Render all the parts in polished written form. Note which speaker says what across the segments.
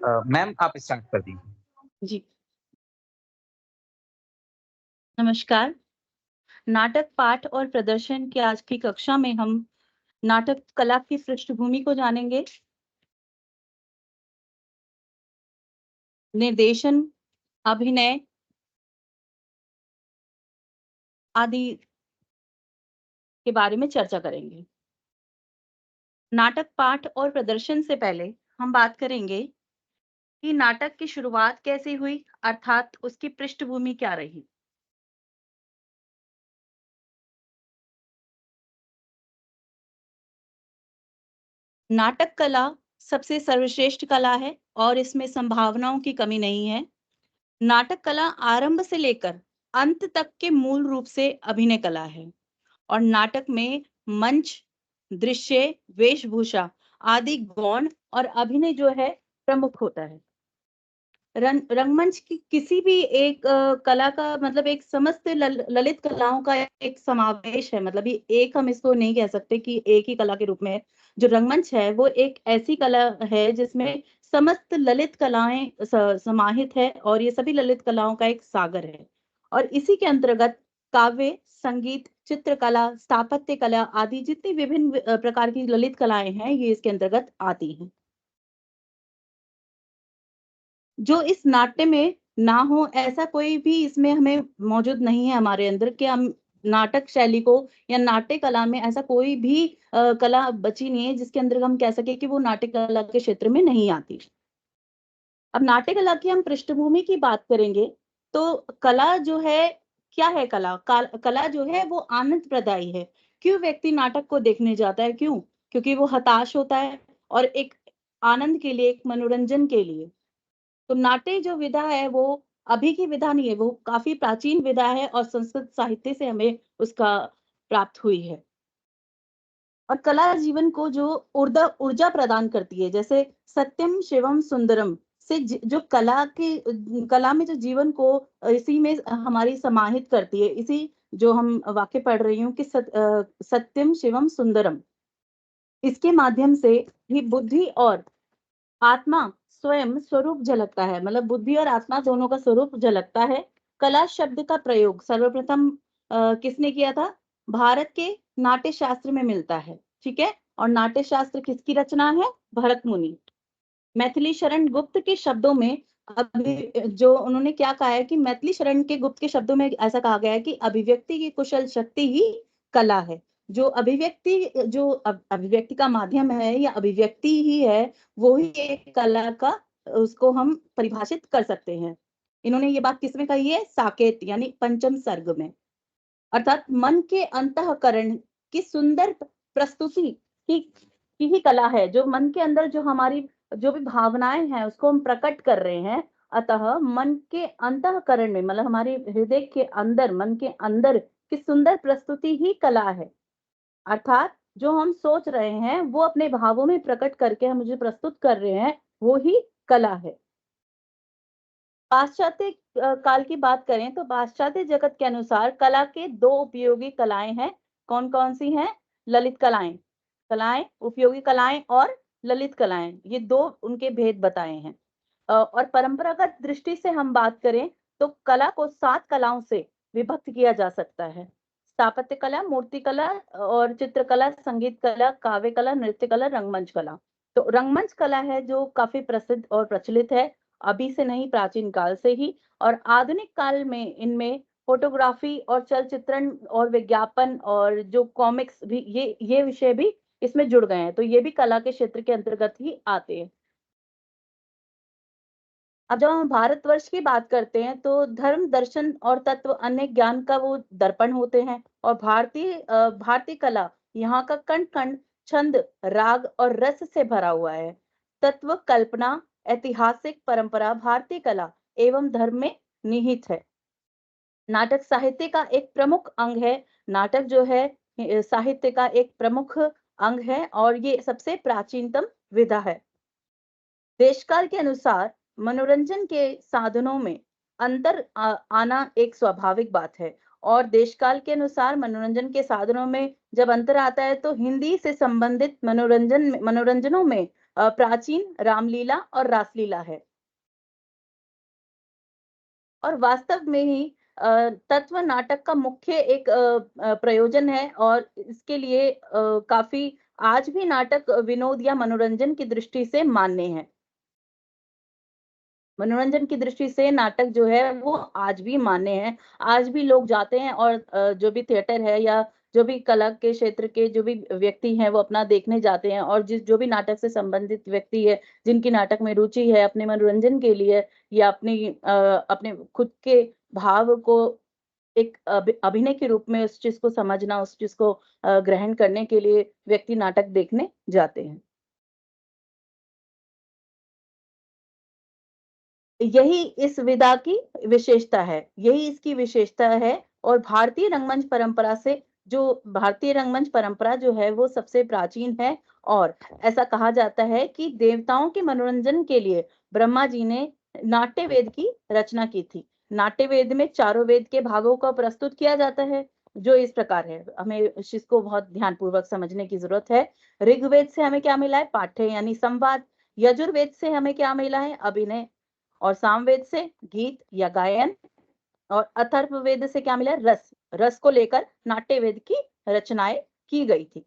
Speaker 1: Ma'am आप start कर दीजिए।
Speaker 2: जी, नमस्कार। नाटक पाठ और प्रदर्शन की आज की कक्षा में हम नाटक कला की पृष्ठभूमि को जानेंगे, निर्देशन, अभिनय आदि के बारे में चर्चा करेंगे। नाटक पाठ और प्रदर्शन से पहले हम बात करेंगे कि नाटक की शुरुआत कैसे हुई, अर्थात उसकी पृष्ठभूमि क्या रही। नाटक कला सबसे सर्वश्रेष्ठ कला है और इसमें संभावनाओं की कमी नहीं है। नाटक कला आरंभ से लेकर अंत तक के मूल रूप से अभिनय कला है और नाटक में मंच, दृश्य, वेशभूषा आदि गौण और अभिनय जो है प्रमुख होता है। रंगमंच की किसी भी एक कला का मतलब एक समस्त ललित कलाओं का एक समावेश है। मतलब ये एक हम इसको नहीं कह सकते कि एक ही कला के रूप में है। जो रंगमंच है वो एक ऐसी कला है जिसमें समस्त ललित कलाएं समाहित है और ये सभी ललित कलाओं का एक सागर है। और इसी के अंतर्गत काव्य, संगीत, चित्रकला, स्थापत्य कला आदि जितनी विभिन्न प्रकार की ललित कलाएं हैं ये इसके अंतर्गत आती हैं। जो इस नाट्य में ना हो ऐसा कोई भी इसमें हमें मौजूद नहीं है हमारे अंदर कि हम नाटक शैली को या नाट्य कला में ऐसा कोई भी कला बची नहीं है जिसके अंदर हम कह सके कि वो नाट्य कला के क्षेत्र में नहीं आती। अब नाट्य कला की हम पृष्ठभूमि की बात करेंगे तो कला जो है क्या है कला जो है वो आनंद प्रदायी है। क्यों व्यक्ति नाटक को देखने जाता है? क्यों? क्योंकि वो हताश होता है और एक आनंद के लिए, एक मनोरंजन के लिए। तो नाट्य जो विधा है वो अभी की विधा नहीं है, वो काफी प्राचीन विधा है और संस्कृत साहित्य से हमें उसका प्राप्त हुई है। और कला जीवन को जो ऊर्जा ऊर्जा प्रदान करती है, जैसे सत्यम शिवम सुंदरम से जो कला में जो जीवन को इसी में हमारी समाहित करती है। इसी जो हम वाक्य पढ़ रही हूँ कि सत्यम शिवम सुंदरम, इसके माध्यम से ही बुद्धि और आत्मा स्वयं स्वरूप झलकता है। मतलब बुद्धि और आत्मा दोनों का स्वरूप झलकता है। कला शब्द का प्रयोग सर्वप्रथम किसने किया था? भारत के नाट्य शास्त्र में मिलता है। ठीक है। और नाट्य शास्त्र किसकी रचना है? भरत मुनि। मैथिली शरण गुप्त के शब्दों में अभी जो उन्होंने क्या कहा है कि मैथिली शरण के गुप्त के शब्दों में ऐसा कहा गया है कि अभिव्यक्ति की कुशल शक्ति ही कला है। जो अभिव्यक्ति का माध्यम है या अभिव्यक्ति ही है, वो ही एक कला का उसको हम परिभाषित कर सकते हैं। इन्होंने ये बात किसमें कही है? साकेत यानी पंचम सर्ग में। अर्थात मन के अंतःकरण की सुंदर प्रस्तुति की ही कला है। जो मन के अंदर जो हमारी जो भी भावनाएं हैं उसको हम प्रकट कर रहे हैं। अतः मन के अंतःकरण में मतलब हमारे हृदय के अंदर, मन के अंदर की सुंदर प्रस्तुति ही कला है। अर्थात जो हम सोच रहे हैं वो अपने भावों में प्रकट करके हम मुझे प्रस्तुत कर रहे हैं, वो ही कला है। पाश्चात्य काल की बात करें तो पाश्चात्य जगत के अनुसार कला के दो उपयोगी कलाएं हैं। कौन कौन सी हैं? ललित कलाएं, उपयोगी कलाएं और ललित कलाएं, ये दो उनके भेद बताए हैं। और परंपरागत दृष्टि से हम बात करें तो कला को 7 कलाओं से विभक्त किया जा सकता है। स्थापत्य कला, मूर्ति कला और चित्रकला, संगीत कला, काव्य कला, नृत्य कला, रंगमंच कला। तो रंगमंच कला है जो काफी प्रसिद्ध और प्रचलित है, अभी से नहीं प्राचीन काल से ही। और आधुनिक काल में इनमें फोटोग्राफी और चलचित्रण और विज्ञापन और जो कॉमिक्स भी, ये विषय भी इसमें जुड़ गए हैं। तो ये भी कला के क्षेत्र के अंतर्गत ही आते हैं। अब जब हम भारतवर्ष की बात करते हैं तो धर्म, दर्शन और तत्व अन्य ज्ञान का वो दर्पण होते हैं। और भारतीय कला यहाँ का कण कण छंद, राग और रस से भरा हुआ है। तत्व, कल्पना, ऐतिहासिक परंपरा भारतीय कला एवं धर्म में निहित है। नाटक साहित्य का एक प्रमुख अंग है। नाटक जो है साहित्य का एक प्रमुख अंग है और ये सबसे प्राचीनतम विधा है। देशकाल के अनुसार मनोरंजन के साधनों में अंतर आना एक स्वाभाविक बात है। और देशकाल के अनुसार मनोरंजन के साधनों में जब अंतर आता है तो हिंदी से संबंधित मनोरंजनों में प्राचीन रामलीला और रासलीला है। और वास्तव में ही तत्व नाटक का मुख्य एक प्रयोजन है और इसके लिए काफ़ी आज भी नाटक विनोद या मनोरंजन की दृष्टि से मान्य है। मनोरंजन की दृष्टि से नाटक जो है वो आज भी मान्य है। आज भी लोग जाते हैं और जो भी थिएटर है या जो भी कला के क्षेत्र के जो भी व्यक्ति हैं वो अपना देखने जाते हैं और जो भी नाटक से संबंधित व्यक्ति है, जिनकी नाटक में रुचि है अपने मनोरंजन के लिए या अपने खुद के भाव को एक अभिनय के रूप में उस चीज़ को समझना, उस चीज़ को ग्रहण करने के लिए व्यक्ति नाटक देखने जाते हैं। यही इस विधा की विशेषता है, यही इसकी विशेषता है और भारतीय रंगमंच परंपरा जो है वो सबसे प्राचीन है और ऐसा कहा जाता है कि देवताओं के मनोरंजन के लिए ब्रह्मा जी ने नाट्य वेद की रचना की थी। नाट्य वेद में चारों वेद के भागों को प्रस्तुत किया जाता है, जो इस प्रकार है। हमें इस चीज़ को बहुत ध्यानपूर्वक समझने की ज़रूरत है। ऋग्वेद से हमें क्या मिला है? पाठ्य यानी संवाद। यजुर्वेद से हमें क्या मिला है? अभिनय। और सामवेद से गीत या गायन और अथर्ववेद से क्या मिला? रस। रस को लेकर नाट्य वेद की रचनाएं की गई थी।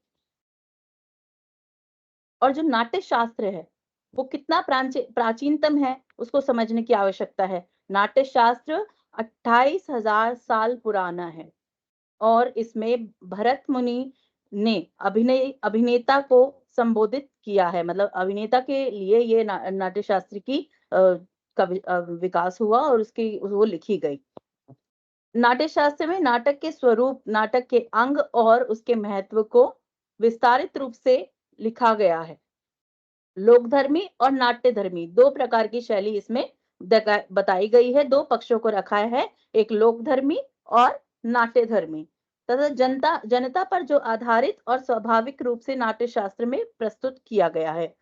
Speaker 2: और जो नाट्य शास्त्र है वो कितना प्राचीनतम है उसको समझने की आवश्यकता है। नाट्य शास्त्र 28,000 साल पुराना है और इसमें भरत मुनि ने अभिनेता को संबोधित किया है। मतलब अभिनेता के लिए ये नाट्य शास्त्र की विकास हुआ और उसकी वो लिखी गई। नाट्य शास्त्र में नाटक के स्वरूप, नाटक के अंग और उसके महत्व को विस्तारित रूप से लिखा गया है। लोकधर्मी और नाट्यधर्मी 2 प्रकार की शैली इसमें बताई गई है। 2 पक्षों को रखा है, एक लोकधर्मी और नाट्यधर्मी तथा जनता पर जो आधारित और स्वाभाविक रूप से नाट्य शास्त्र में प्रस्तुत किया गया है।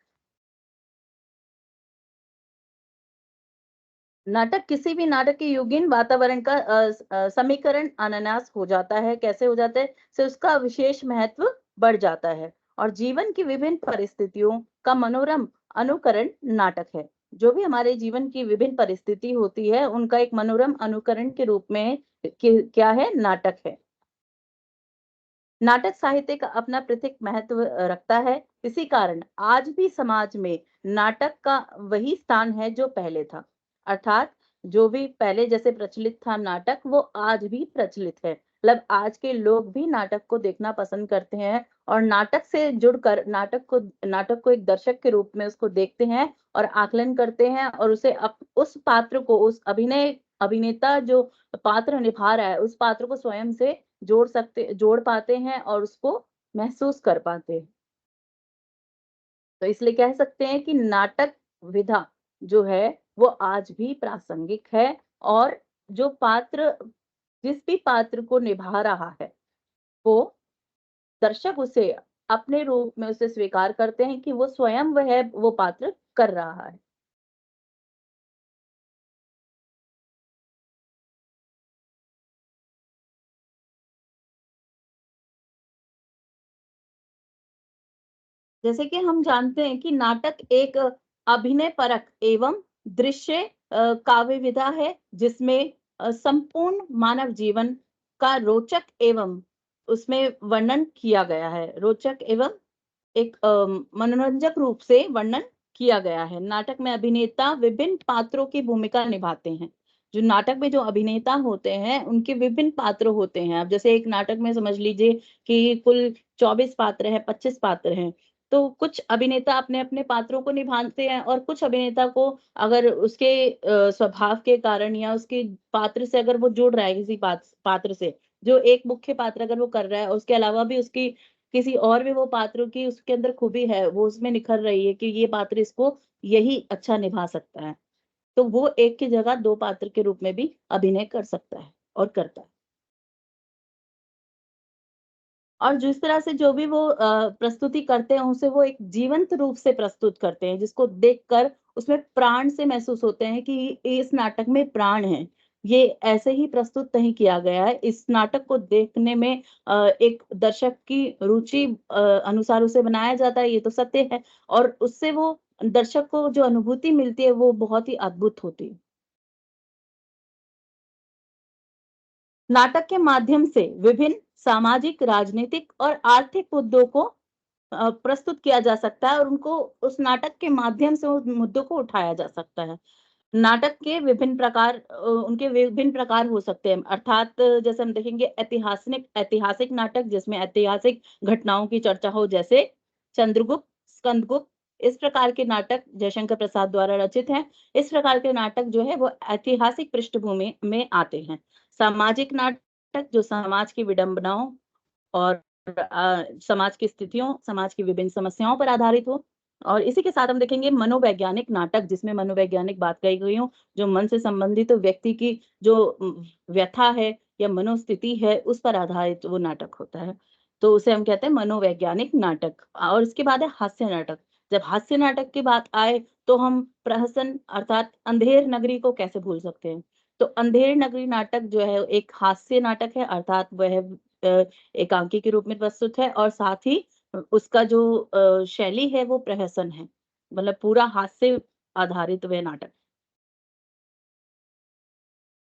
Speaker 2: नाटक किसी भी नाटक के युगीन वातावरण का समीकरण अनायास हो जाता है। कैसे हो जाता है? से उसका विशेष महत्व बढ़ जाता है और जीवन की विभिन्न परिस्थितियों का मनोरम अनुकरण नाटक है। जो भी हमारे जीवन की विभिन्न परिस्थिति होती है, उनका एक मनोरम अनुकरण के रूप में क्या है? नाटक है। नाटक साहित्य का अपना पृथक महत्व रखता है। इसी कारण आज भी समाज में नाटक का वही स्थान है जो पहले था। अर्थात जो भी पहले जैसे प्रचलित था नाटक, वो आज भी प्रचलित है। मतलब आज के लोग भी नाटक को देखना पसंद करते हैं और नाटक से जुड़कर नाटक को एक दर्शक के रूप में उसको देखते हैं और आकलन करते हैं और उस पात्र को, उस अभिनेता जो पात्र निभा रहा है, उस पात्र को स्वयं से जोड़ पाते हैं और उसको महसूस कर पाते हैं। तो इसलिए कह सकते हैं कि नाटक विधा जो है वो आज भी प्रासंगिक है और जो पात्र जिस भी पात्र को निभा रहा है, वो दर्शक उसे अपने रूप में उसे स्वीकार करते हैं कि वो स्वयं वो पात्र कर रहा है। जैसे कि हम जानते हैं कि नाटक एक अभिनय परक एवं दृश्य काव्य विधा है जिसमें संपूर्ण मानव जीवन का रोचक एवं उसमें वर्णन किया गया है। रोचक एवं एक मनोरंजक रूप से वर्णन किया गया है। नाटक में अभिनेता विभिन्न पात्रों की भूमिका निभाते हैं। जो नाटक में जो अभिनेता होते हैं, उनके विभिन्न पात्र होते हैं। अब जैसे एक नाटक में समझ लीजिए कि कुल 24 पात्र हैं, 25 पात्र हैं। तो कुछ अभिनेता अपने-अपने पात्रों को निभाते हैं और कुछ अभिनेता को अगर उसके स्वभाव के कारण या उसके पात्र से अगर वो जुड़ रहा है किसी पात्र से, जो एक मुख्य पात्र अगर वो कर रहा है और उसके अलावा भी उसकी किसी और भी वो पात्रों की उसके अंदर खूबी है, वो उसमें निखर रही है कि ये पात्र इसको यही अच्छा निभा सकता है। तो वो एक की जगह 2 पात्र के रूप में भी अभिनय कर सकता है और करता है। और जिस तरह से जो भी वो प्रस्तुति करते हैं, उसे वो एक जीवंत रूप से प्रस्तुत करते हैं, जिसको देखकर उसमें प्राण से महसूस होते हैं कि इस नाटक में प्राण है। ये ऐसे ही प्रस्तुत नहीं किया गया है। इस नाटक को देखने में एक दर्शक की रुचि अनुसार उसे बनाया जाता है, ये तो सत्य है और उससे वो दर्शक को जो अनुभूति मिलती है वो बहुत ही अद्भुत होती है। नाटक के माध्यम से विभिन्न सामाजिक, राजनीतिक और आर्थिक मुद्दों को प्रस्तुत किया जा सकता है और उनको उस नाटक के माध्यम से उस मुद्दों को उठाया जा सकता है। नाटक के विभिन्न प्रकार उनके विभिन्न प्रकार हो सकते हैं अर्थात जैसे हम देखेंगे ऐतिहासिक ऐतिहासिक नाटक जिसमें ऐतिहासिक घटनाओं की चर्चा हो जैसे चंद्रगुप्त, स्कंदगुप्त इस प्रकार के नाटक जयशंकर प्रसाद द्वारा रचित हैं। इस प्रकार के नाटक जो है वो ऐतिहासिक पृष्ठभूमि में आते हैं। सामाजिक नाटक जो समाज की विडंबनाओं और समाज की स्थितियों, समाज की विभिन्न समस्याओं पर आधारित हो और इसी के साथ हम देखेंगे मनोवैज्ञानिक नाटक जिसमें मनोवैज्ञानिक बात कही गई हो, जो मन से संबंधित व्यक्ति की जो व्यथा है या मनोस्थिति है, उस पर आधारित वो नाटक होता है। तो उसे हम कहते हैं मनोवैज्ञानिक नाटक और इसके बाद है हास्य नाटक। जब हास्य नाटक की बात आए, तो हम प्रहसन अर्थात अंधेर नगरी को कैसे भूल सकते हैं? तो अंधेर नगरी नाटक जो है एक हास्य नाटक है अर्थात वह एकांकी के रूप में प्रस्तुत है और साथ ही उसका जो शैली है वो प्रहसन है। मतलब पूरा हास्य आधारित वह नाटक।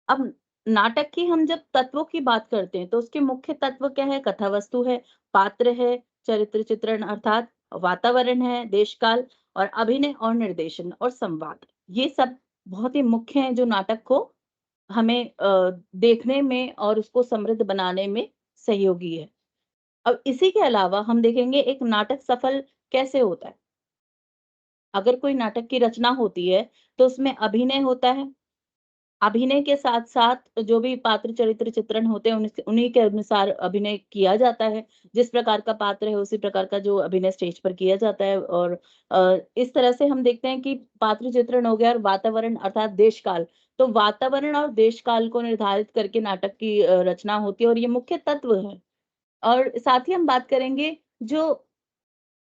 Speaker 2: अब नाटक की हम जब तत्वों की बात करते हैं तो उसके मुख्य तत्व क्या है? कथा वस्तु है, पात्र है, चरित्र चित्रण अर्थात वातावरण है, देश-काल और अभिनय और निर्देशन और संवाद। ये सब बहुत ही मुख्य हैं जो नाटक को हमें देखने में और उसको समृद्ध बनाने में सहयोगी है। अब इसी के अलावा हम देखेंगे एक नाटक सफल कैसे होता है? अगर कोई नाटक की रचना होती है, तो उसमें अभिनय होता है। अभिनय के साथ-साथ जो भी पात्र चरित्र चित्रण होते हैं, उन्हीं के अनुसार अभिनय किया जाता है। जिस प्रकार का पात्र है, उसी प्रकार का जो अभिनय स्टेज पर किया जाता है और इस तरह से हम देखते हैं कि पात्र चित्रण हो गया और वातावरण अर्थात देश-काल। तो वातावरण और देश-काल को निर्धारित करके नाटक की रचना होती है और ये मुख्य तत्व है। और साथ ही हम बात करेंगे जो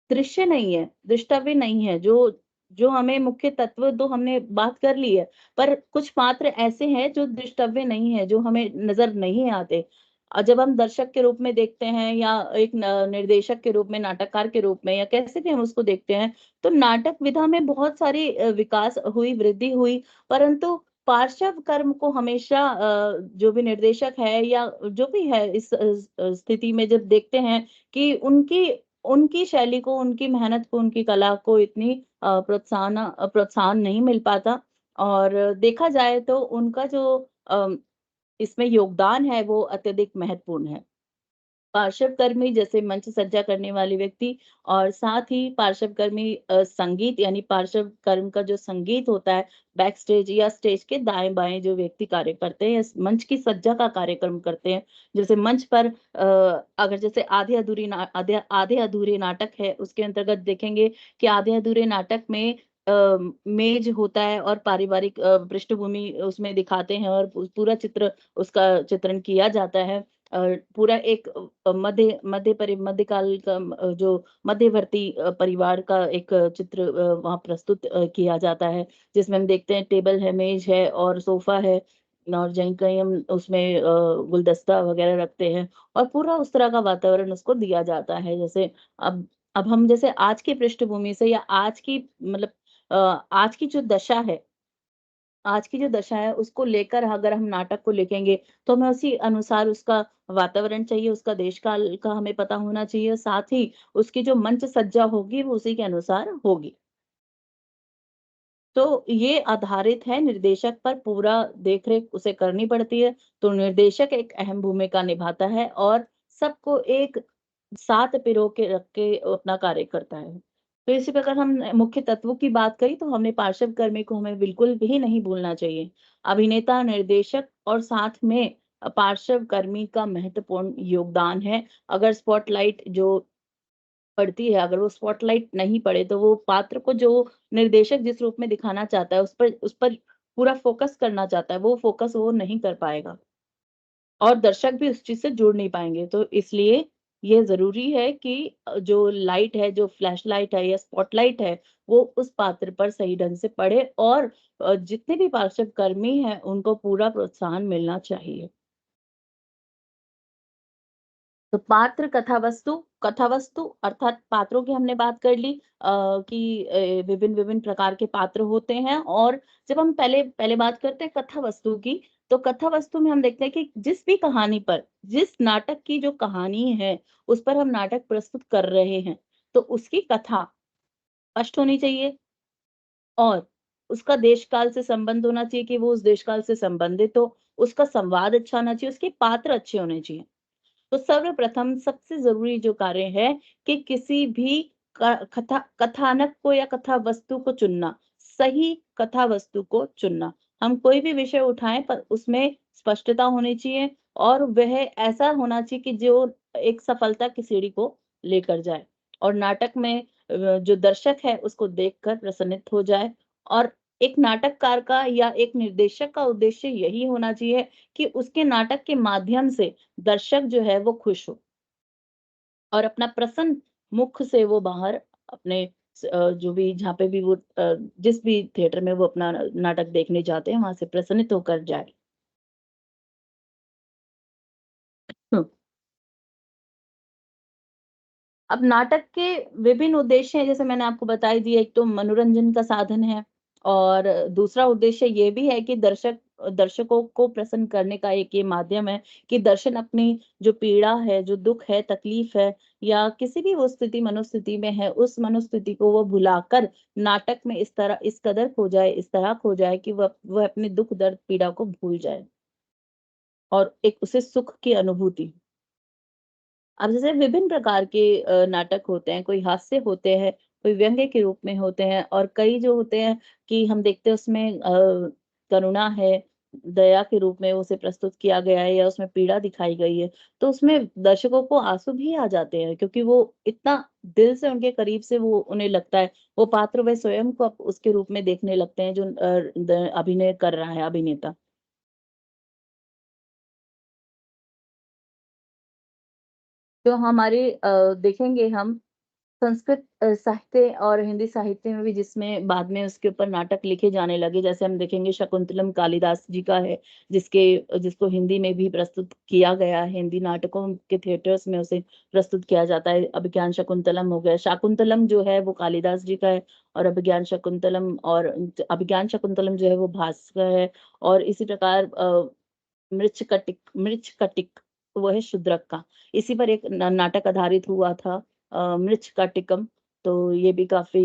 Speaker 2: दृश्य नहीं है, दृष्टव्य नहीं है, जो जो हमें मुख्य तत्व तो हमने बात कर ली है, पर कुछ पात्र ऐसे हैं जो दृष्टव्य नहीं है, जो हमें नज़र नहीं आते। जब हम दर्शक के रूप में देखते हैं या एक निर्देशक के रूप में, नाटककार के रूप में या कैसे भी हम उसको देखते हैं, तो नाटक विधा में बहुत सारी विकास हुई, वृद्धि हुई, परंतु पार्श्व कर्म को हमेशा जो भी निर्देशक है या जो भी है इस स्थिति में जब देखते हैं कि उनकी उनकी शैली को, उनकी मेहनत को, उनकी कला को इतनी प्रोत्साहन नहीं मिल पाता और देखा जाए तो उनका जो इसमें योगदान है वो अत्यधिक महत्वपूर्ण है। पार्श्वकर्मी जैसे मंच सज्जा करने वाले व्यक्ति और साथ ही पार्श्वकर्मी संगीत यानी पार्श्वकर्म का जो संगीत होता है बैक स्टेज या स्टेज के दाएं-बाएं जो व्यक्ति कार्य करते हैं, इस मंच की सज्जा का कार्यक्रम करते हैं। जैसे मंच पर अगर जैसे आधे अधूरे नाटक है, उसके अंतर्गत देखेंगे कि आधे अधूरे नाटक में मेज होता है और पारिवारिक पृष्ठभूमि उसमें दिखाते हैं और पूरा चित्र उसका चित्रण किया जाता है। पूरा एक मध्यकाल का जो मध्यवर्ती परिवार का एक चित्र वहाँ प्रस्तुत किया जाता है, जिसमें हम देखते हैं टेबल है, मेज़ है और सोफ़ा है और कहीं हम उसमें गुलदस्ता वग़ैरह रखते हैं और पूरा उस तरह का वातावरण उसको दिया जाता है। जैसे अब हम जैसे आज की पृष्ठभूमि से या आज की मतलब आज की जो दशा है आज की जो दशा है उसको लेकर अगर हम नाटक को लिखेंगे, तो हमें उसी अनुसार उसका वातावरण चाहिए, उसका देश-काल का हमें पता होना चाहिए, साथ ही उसकी जो मंच सज्जा होगी वो उसी के अनुसार होगी। तो ये आधारित है निर्देशक पर पूरा देख-रेख उसे करनी पड़ती है, तो निर्देशक एक अहम भूमिका निभाता है और सबको एक साथ पिरो के रख के अपना कार्य करता है। तो इसी प्रकार हम मुख्य तत्वों की बात करी तो हमने पार्श्व कर्मी को हमें बिल्कुल भी नहीं भूलना चाहिए। अभिनेता, निर्देशक और साथ में पार्श्व कर्मी का महत्वपूर्ण योगदान है। अगर स्पॉटलाइट जो पड़ती है, अगर वो स्पॉटलाइट नहीं पड़े तो वो पात्र को जो निर्देशक जिस रूप में दिखाना चाहता है उस पर पूरा फ़ोकस करना चाहता है, वो फ़ोकस वो नहीं कर पाएगा और दर्शक भी उस चीज़ से जुड़ नहीं पाएँगे। तो इसलिए ये ज़रूरी है कि जो लाइट है, जो फ्लैश लाइट है या स्पॉटलाइट है, वो उस पात्र पर सही ढंग से पड़े और जितने भी पार्षद कर्मी हैं, उनको पूरा प्रोत्साहन मिलना चाहिए। तो पात्र कथा वस्तु अर्थात पात्रों की हमने बात कर ली कि विभिन्न-विभिन्न प्रकार के पात्र होते हैं और जब हम पहले पहले बात करते हैं कथा वस्तु की, तो कथा वस्तु में हम देखते हैं कि जिस भी कहानी पर, जिस नाटक की जो कहानी है, उस पर हम नाटक प्रस्तुत कर रहे हैं, तो उसकी कथा स्पष्ट होनी चाहिए और उसका देश-काल से संबंध होना चाहिए कि वो उस देश-काल से संबंधित हो, उसका संवाद अच्छा होना चाहिए, उसके पात्र अच्छे होने चाहिए। तो सर्वप्रथम सबसे ज़रूरी जो कार्य है कि किसी भी क कथानक को या कथा वस्तु को चुनना, सही कथा वस्तु को चुनना। हम कोई भी विषय उठाएँ पर उसमें स्पष्टता होनी चाहिए और वह ऐसा होना चाहिए कि जो एक सफलता की सीढ़ी को लेकर जाए और नाटक में जो दर्शक है उसको देखकर प्रसन्नित हो जाए और एक नाटककार का या एक निर्देशक का उद्देश्य यही होना चाहिए कि उसके नाटक के माध्यम से दर्शक जो है वो खुश हो और अपना प्रसन्न मुख से वो बाहर अपने जो भी जहाँ पे भी वो जिस भी थिएटर में वो अपना नाटक देखने जाते हैं वहां से प्रसन्नित होकर जाए। हम्म, अब नाटक के विभिन्न उद्देश्य हैं जैसे मैंने आपको बता ही दिया एक तो मनोरंजन का साधन है और दूसरा उद्देश्य ये भी है कि दर्शकों को प्रसन्न करने का एक ये माध्यम है कि दर्शन अपनी जो पीड़ा है, जो दुःख है, तकलीफ है या किसी भी वो स्थिति मनोस्थिति में है, उस मनोस्थिति को वो भुलाकर नाटक में इस कदर खो जाए, इस तरह खो जाए कि वह अपने दुःख, दर्द, पीड़ा को भूल जाए और एक उसे सुख की अनुभूति अब जैसे विभिन्न प्रकार के नाटक होते हैं, कोई हास्य होते हैं, कोई व्यंग्य के रूप में होते हैं और कई जो होते हैं कि हम देखते हैं उसमें करुणा है, दया के रूप में उसे प्रस्तुत किया गया है या उसमें पीड़ा दिखाई गई है। तो उसमें दर्शकों को आँसू भी आ जाते हैं क्योंकि वो इतना दिल से उनके करीब से वो उन्हें लगता है, वो पात्र वह स्वयं को उसके रूप में देखने लगते हैं जो द अभिनय कर रहा है अभिनेता। तो हमारे देखेंगे हम संस्कृत साहित्य और हिंदी साहित्य में भी जिसमें बाद में उसके ऊपर नाटक लिखे जाने लगे, जैसे हम देखेंगे शकुंतलम कालिदास जी का है, जिसको हिंदी में भी प्रस्तुत किया गया है, हिंदी नाटकों के थिएटर्स में उसे प्रस्तुत किया जाता है। अभिज्ञान शकुंतलम हो गया, शाकुंतलम जो है वो कालिदास जी का है और अभिज्ञान शकुंतलम जो है वो भास का है और इसी प्रकार मृच्छकटिक वो है शूद्रक का। इसी पर एक नाटक आधारित हुआ था मृच्छकटिकम। तो ये भी काफ़ी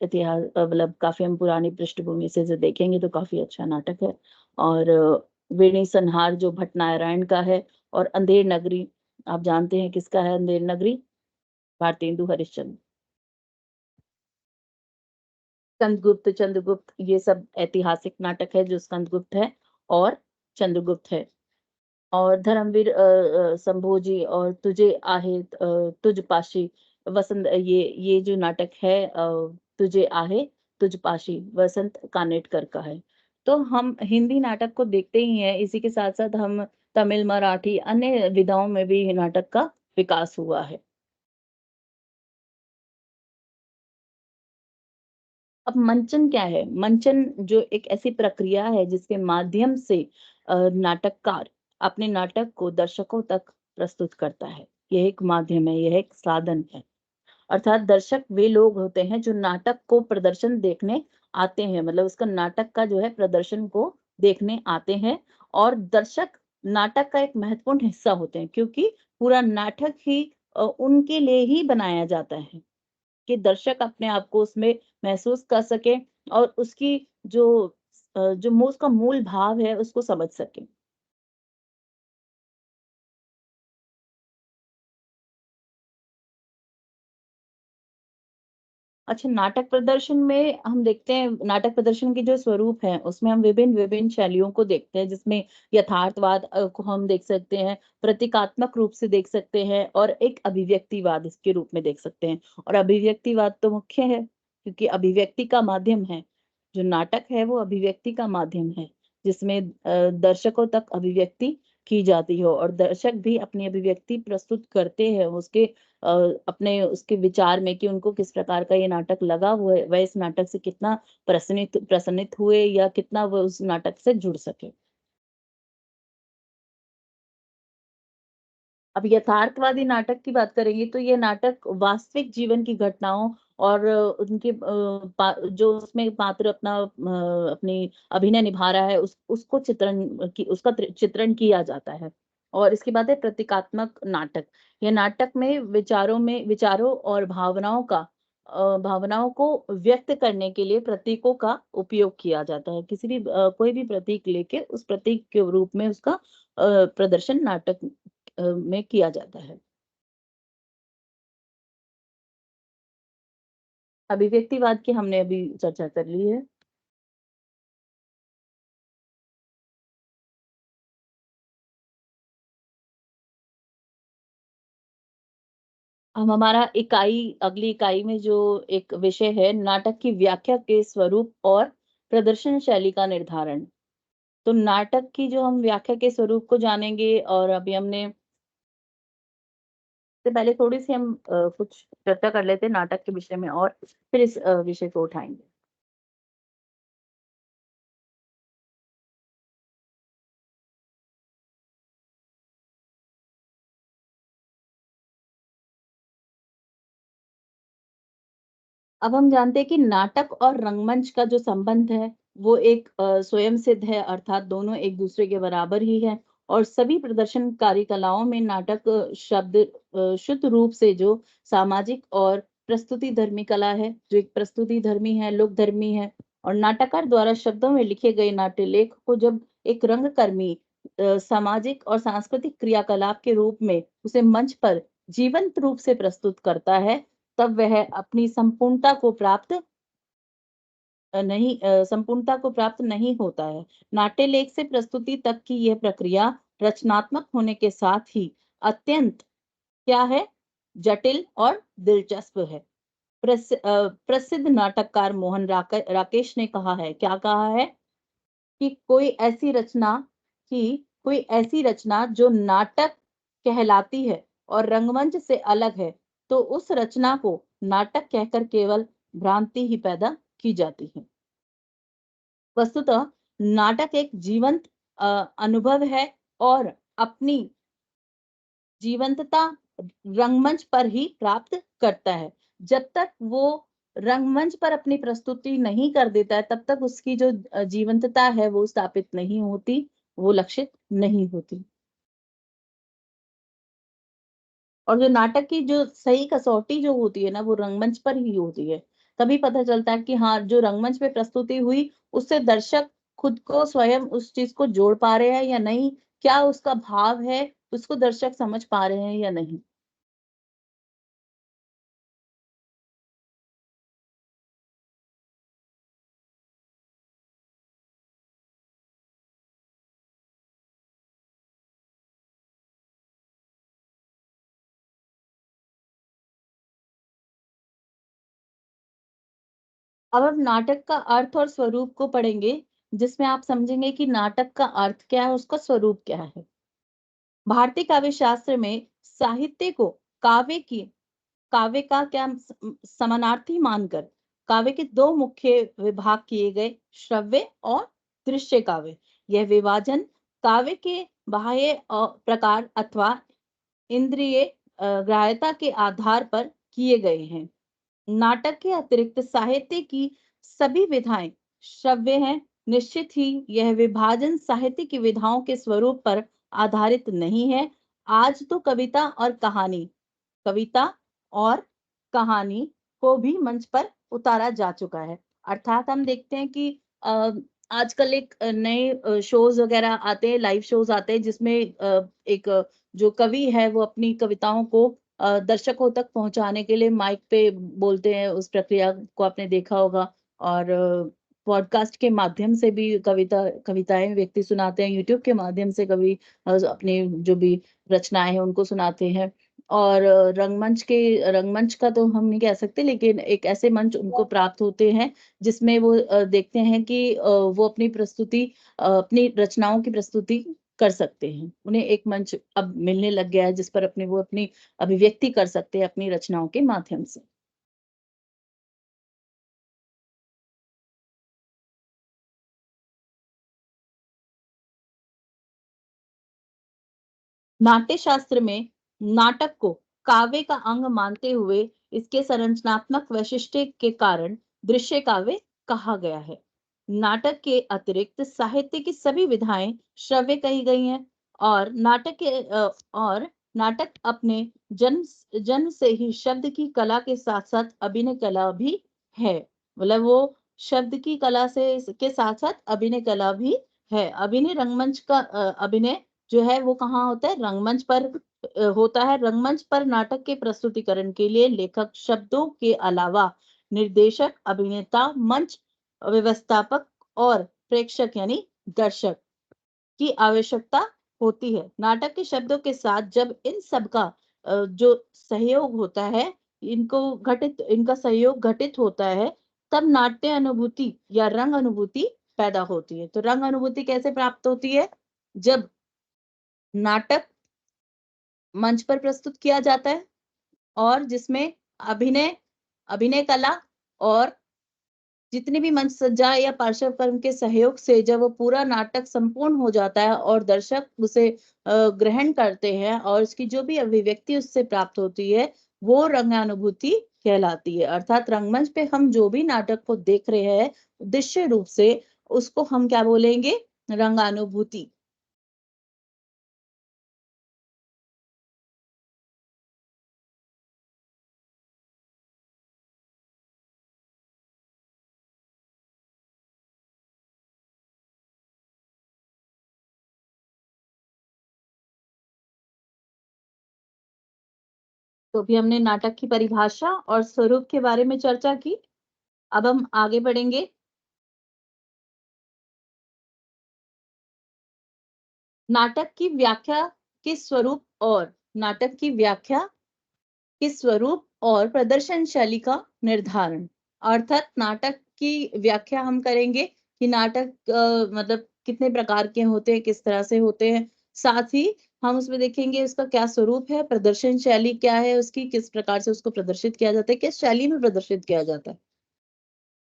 Speaker 2: मतलब काफ़ी हम पुरानी पृष्ठभूमि से जो देखेंगे तो काफ़ी अच्छा नाटक है। और वेणी संहार जो भट्टनारायण का है और अंधेर नगरी, आप जानते हैं किसका है अंधेर नगरी? भारतेंदु हरिश्चंद्र। चंद्रगुप्त ये सब ऐतिहासिक नाटक है जो स्कंदगुप्त है और चंद्रगुप्त है। और धर्मवीर संभोजी और तुझ पाशी ये जो नाटक है तुझे आहे तुझ पाशी वसंत कानेटकर का है। तो हम हिंदी नाटक को देखते ही हैं, इसी के साथ-साथ हम तमिल, मराठी अन्य विधाओं में भी नाटक का विकास हुआ है। अब मंचन क्या है? मंचन जो एक ऐसी प्रक्रिया है जिसके माध्यम से नाटककार अपने नाटक को दर्शकों तक प्रस्तुत करता है। यह एक माध्यम है, यह एक साधन है। अर्थात दर्शक वे लोग होते हैं जो नाटक को प्रदर्शन देखने आते हैं, मतलब उसका नाटक का जो है प्रदर्शन को देखने आते हैं और दर्शक नाटक का एक महत्वपूर्ण हिस्सा होते हैं क्योंकि पूरा नाटक ही उनके लिए ही बनाया जाता है। कि दर्शक अपने आप को उसमें महसूस कर सके और उसकी जो उसका मूल भाव है उसको समझ सके। अच्छा नाटक प्रदर्शन के जो स्वरूप हैं उसमें हम विभिन्न-विभिन्न शैलियों को देखते हैं जिसमें यथार्थवाद को हम देख सकते हैं, प्रतीकात्मक रूप से देख सकते हैं और एक अभिव्यक्तिवाद इसके रूप में देख सकते हैं। और अभिव्यक्तिवाद तो मुख्य है क्योंकि अभिव्यक्ति का माध्यम है। जो नाटक है वो अभिव्यक्ति का माध्यम है जिसमें दर्शकों तक अभिव्यक्ति की जाती हो और दर्शक भी अपनी अभिव्यक्ति प्रस्तुत करते हैं उसके अपने उसके विचार में कि उनको किस प्रकार का ये नाटक लगा, वह इस नाटक से कितना प्रसन्नित प्रसन्नित हुए या कितना वो उस नाटक से जुड़ सके। अब यथार्थवादी नाटक की बात करेंगे तो ये नाटक वास्तविक जीवन की घटनाओं और उनके जो उसमें पात्र अपनी अभिनय निभा रहा है उसको चित्रण किया जाता है। और इसके बाद है प्रतीकात्मक नाटक। ये नाटक में विचारों और भावनाओं को व्यक्त करने के लिए प्रतीकों का उपयोग किया जाता है। कोई भी प्रतीक लेके उस प्रतीक के रूप में उसका प्रदर्शन नाटक में किया जाता है। अभिव्यक्तिवाद की हमने अभी चर्चा कर ली है। अब हमारा अगली इकाई में जो एक विषय है नाटक की व्याख्या के स्वरूप और प्रदर्शन शैली का निर्धारण। तो नाटक की जो हम व्याख्या के स्वरूप को जानेंगे और अभी हमने इससे पहले थोड़ी-सी हम कुछ चर्चा कर लेते हैं नाटक के विषय में और फिर इस विषय को उठाएँगे। अब हम जानते हैं कि नाटक और रंगमंच का जो संबंध है, वो एक स्वयं सिद्ध है अर्थात दोनों एक-दूसरे के बराबर ही हैं और सभी प्रदर्शनकारी कलाओं में नाटक शब्द शुद्ध रूप से जो सामाजिक और प्रस्तुति धर्मी कला है, जो एक प्रस्तुति धर्मी है, लोकधर्मी है और नाटककार द्वारा शब्दों में लिखे गए नाट्य लेख को जब एक रंगकर्मी सामाजिक और सांस्कृतिक क्रियाकलाप के रूप में उसे मंच पर जीवंत रूप से प्रस्तुत करता है, तब वह अपनी संपूर्णता को प्राप्त नहीं होता है। नाट्य लेख से प्रस्तुति तक की यह प्रक्रिया रचनात्मक होने के साथ ही अत्यंत क्या है? जटिल और दिलचस्प है। प्रसिद्ध नाटककार राकेश ने कहा है, क्या कहा है? कि कोई ऐसी रचना जो नाटक कहलाती है और रंगमंच से अलग है, तो उस रचना को नाटक कहकर केवल भ्रांति ही पैदा की जाती है। वस्तुतः नाटक एक जीवंत अनुभव है और अपनी जीवंतता रंगमंच पर ही प्राप्त करता है। जब तक वो रंगमंच पर अपनी प्रस्तुति नहीं कर देता है, तब तक उसकी जो जीवंतता है वो स्थापित नहीं होती, वो लक्षित नहीं होती। और जो नाटक की जो सही कसौटी जो होती है ना, वो रंगमंच पर ही होती है। तभी पता चलता है कि हाँ, जो रंगमंच पे प्रस्तुति हुई, उससे दर्शक खुद को स्वयं उस चीज़ को जोड़ पा रहे हैं या नहीं? क्या उसका भाव है, उसको दर्शक समझ पा रहे हैं या नहीं? अब हम नाटक का अर्थ और स्वरूप को पढ़ेंगे, जिसमें आप समझेंगे कि नाटक का अर्थ क्या है, उसका स्वरूप क्या है। भारतीय काव्य शास्त्र में साहित्य को काव्य का समानार्थी मानकर काव्य के दो मुख्य विभाग किए गए, श्रव्य और दृश्य काव्य। यह विभाजन काव्य के बाह्य प्रकार अथवा इंद्रिय ग्राह्यता के आधार पर किए गए हैं। नाटक के अतिरिक्त साहित्य की सभी विधाएं श्रव्य हैं। निश्चित ही यह विभाजन साहित्य की विधाओं के स्वरूप पर आधारित नहीं है। आज तो कविता और कहानी को भी मंच पर उतारा जा चुका है। अर्थात हम देखते हैं कि आजकल एक नए शोज वगैरह आते हैं, लाइव शोज आते हैं जिसमें एक जो कवि है वो अपनी कविताओं को दर्शकों तक पहुंचाने के लिए माइक पे बोलते हैं। उस प्रक्रिया को आपने देखा होगा और पॉडकास्ट के माध्यम से भी कविताएं व्यक्ति सुनाते हैं, यूट्यूब के माध्यम से कवि अपनी जो भी रचनाएं हैं उनको सुनाते हैं। और रंगमंच का तो हम नहीं कह सकते, लेकिन एक ऐसे मंच उनको प्राप्त होते हैं जिसमें वो देखते हैं कि वो अपनी रचनाओं की प्रस्तुति कर सकते हैं। उन्हें एक मंच अब मिलने लग गया है जिस पर वो अपनी अभिव्यक्ति कर सकते हैं अपनी रचनाओं के माध्यम से। नाट्य शास्त्र में नाटक को काव्य का अंग मानते हुए इसके संरचनात्मक वैशिष्ट्य के कारण दृश्य काव्य कहा गया है। नाटक के अतिरिक्त साहित्य की सभी विधाएं श्रव्य कही गई हैं और नाटक अपने जन्म से ही शब्द की कला के साथ साथ अभिनय कला भी है। मतलब वो शब्द की कला से के साथ साथ अभिनय कला भी है। अभिनय रंगमंच का अभिनय जो है वो कहाँ होता है, रंगमंच पर होता है। रंगमंच पर नाटक के प्रस्तुतिकरण के लिए लेखक शब्दों के अलावा निर्देशक, अभिनेता, मंच व्यवस्थापक और प्रेक्षक यानी दर्शक की आवश्यकता होती है। नाटक के शब्दों के साथ जब इन सब का जो सहयोग होता है, इनका सहयोग घटित होता है, तब नाट्य अनुभूति या रंग अनुभूति पैदा होती है। तो रंग अनुभूति कैसे प्राप्त होती है? जब नाटक मंच पर प्रस्तुत किया जाता है और जिसमें अभिनय अभिनय कला और जितनी भी मंच सज्जा या पार्श्व कर्म के सहयोग से जब वो पूरा नाटक संपूर्ण हो जाता है और दर्शक उसे ग्रहण करते हैं और उसकी जो भी अभिव्यक्ति उससे प्राप्त होती है, वो रंगानुभूति कहलाती है। अर्थात रंगमंच पे हम जो भी नाटक को देख रहे हैं दृश्य रूप से, उसको हम क्या बोलेंगे? रंगानुभूति। तो भी हमने नाटक की परिभाषा और स्वरूप के बारे में चर्चा की। अब हम आगे बढ़ेंगे। नाटक की व्याख्या के स्वरूप और नाटक की व्याख्या के स्वरूप और प्रदर्शन शैली का निर्धारण। अर्थात नाटक की व्याख्या हम करेंगे कि नाटक मतलब कितने प्रकार के होते हैं, किस तरह से होते हैं। साथ ही हम उसमें देखेंगे उसका क्या स्वरूप है, प्रदर्शन शैली क्या है उसकी, किस प्रकार से उसको प्रदर्शित किया जाता है, किस शैली में प्रदर्शित किया जाता है।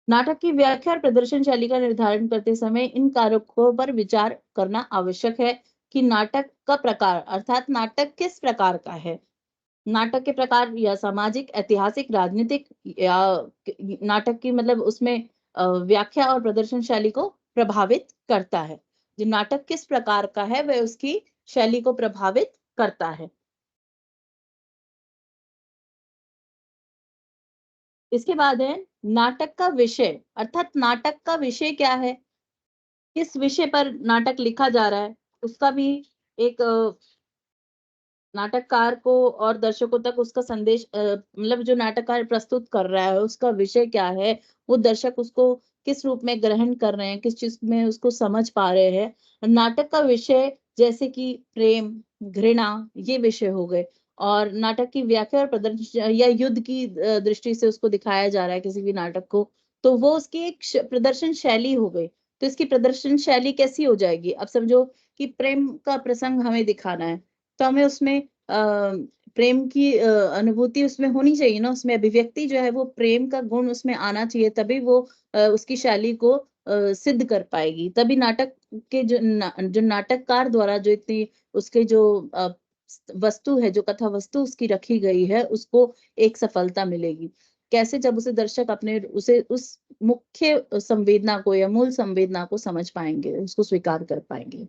Speaker 2: नाटक की व्याख्या और प्रदर्शन शैली का निर्धारण करते समय इन कारकों पर विचार करना आवश्यक है कि नाटक का प्रकार अर्थात नाटक किस प्रकार का है। नाटक के प्रकार या सामाजिक, ऐतिहासिक, राजनीतिक या नाटक की मतलब उसमें व्याख्या और प्रदर्शन शैली को प्रभावित करता है। जो नाटक किस प्रकार का है वह उसकी शैली को प्रभावित करता है। इसके बाद है नाटक का विषय अर्थात नाटक का विषय क्या है, किस विषय पर नाटक लिखा जा रहा है, उसका भी एक नाटककार को और दर्शकों तक उसका संदेश मतलब जो नाटककार प्रस्तुत कर रहा है उसका विषय क्या है, वो दर्शक उसको किस रूप में ग्रहण कर रहे हैं, किस चीज में उसको समझ पा रहे हैं। नाटक का विषय जैसे कि प्रेम, घृणा, ये विषय हो गए। और नाटक की व्याख्या और प्रदर्शन या युद्ध की दृष्टि से उसको दिखाया जा रहा है किसी भी नाटक को, तो वो उसकी एक प्रदर्शन शैली हो गई। तो इसकी प्रदर्शन शैली कैसी हो जाएगी? अब समझो कि प्रेम का प्रसंग हमें दिखाना है, तो हमें उसमें प्रेम की अनुभूति उसमें होनी चाहिए ना, उसमें अभिव्यक्ति जो है वो प्रेम का गुण उसमें आना चाहिए, तभी वो उसकी शैली को सिद्ध कर पाएगी। तभी नाटक के जो नाटककार द्वारा जो इतनी उसके जो वस्तु है, जो कथा वस्तु उसकी रखी गई है, उसको एक सफलता मिलेगी। कैसे? जब उसे दर्शक अपने उसे उस मुख्य संवेदना को या मूल संवेदना को समझ पाएंगे, उसको स्वीकार कर पाएंगे।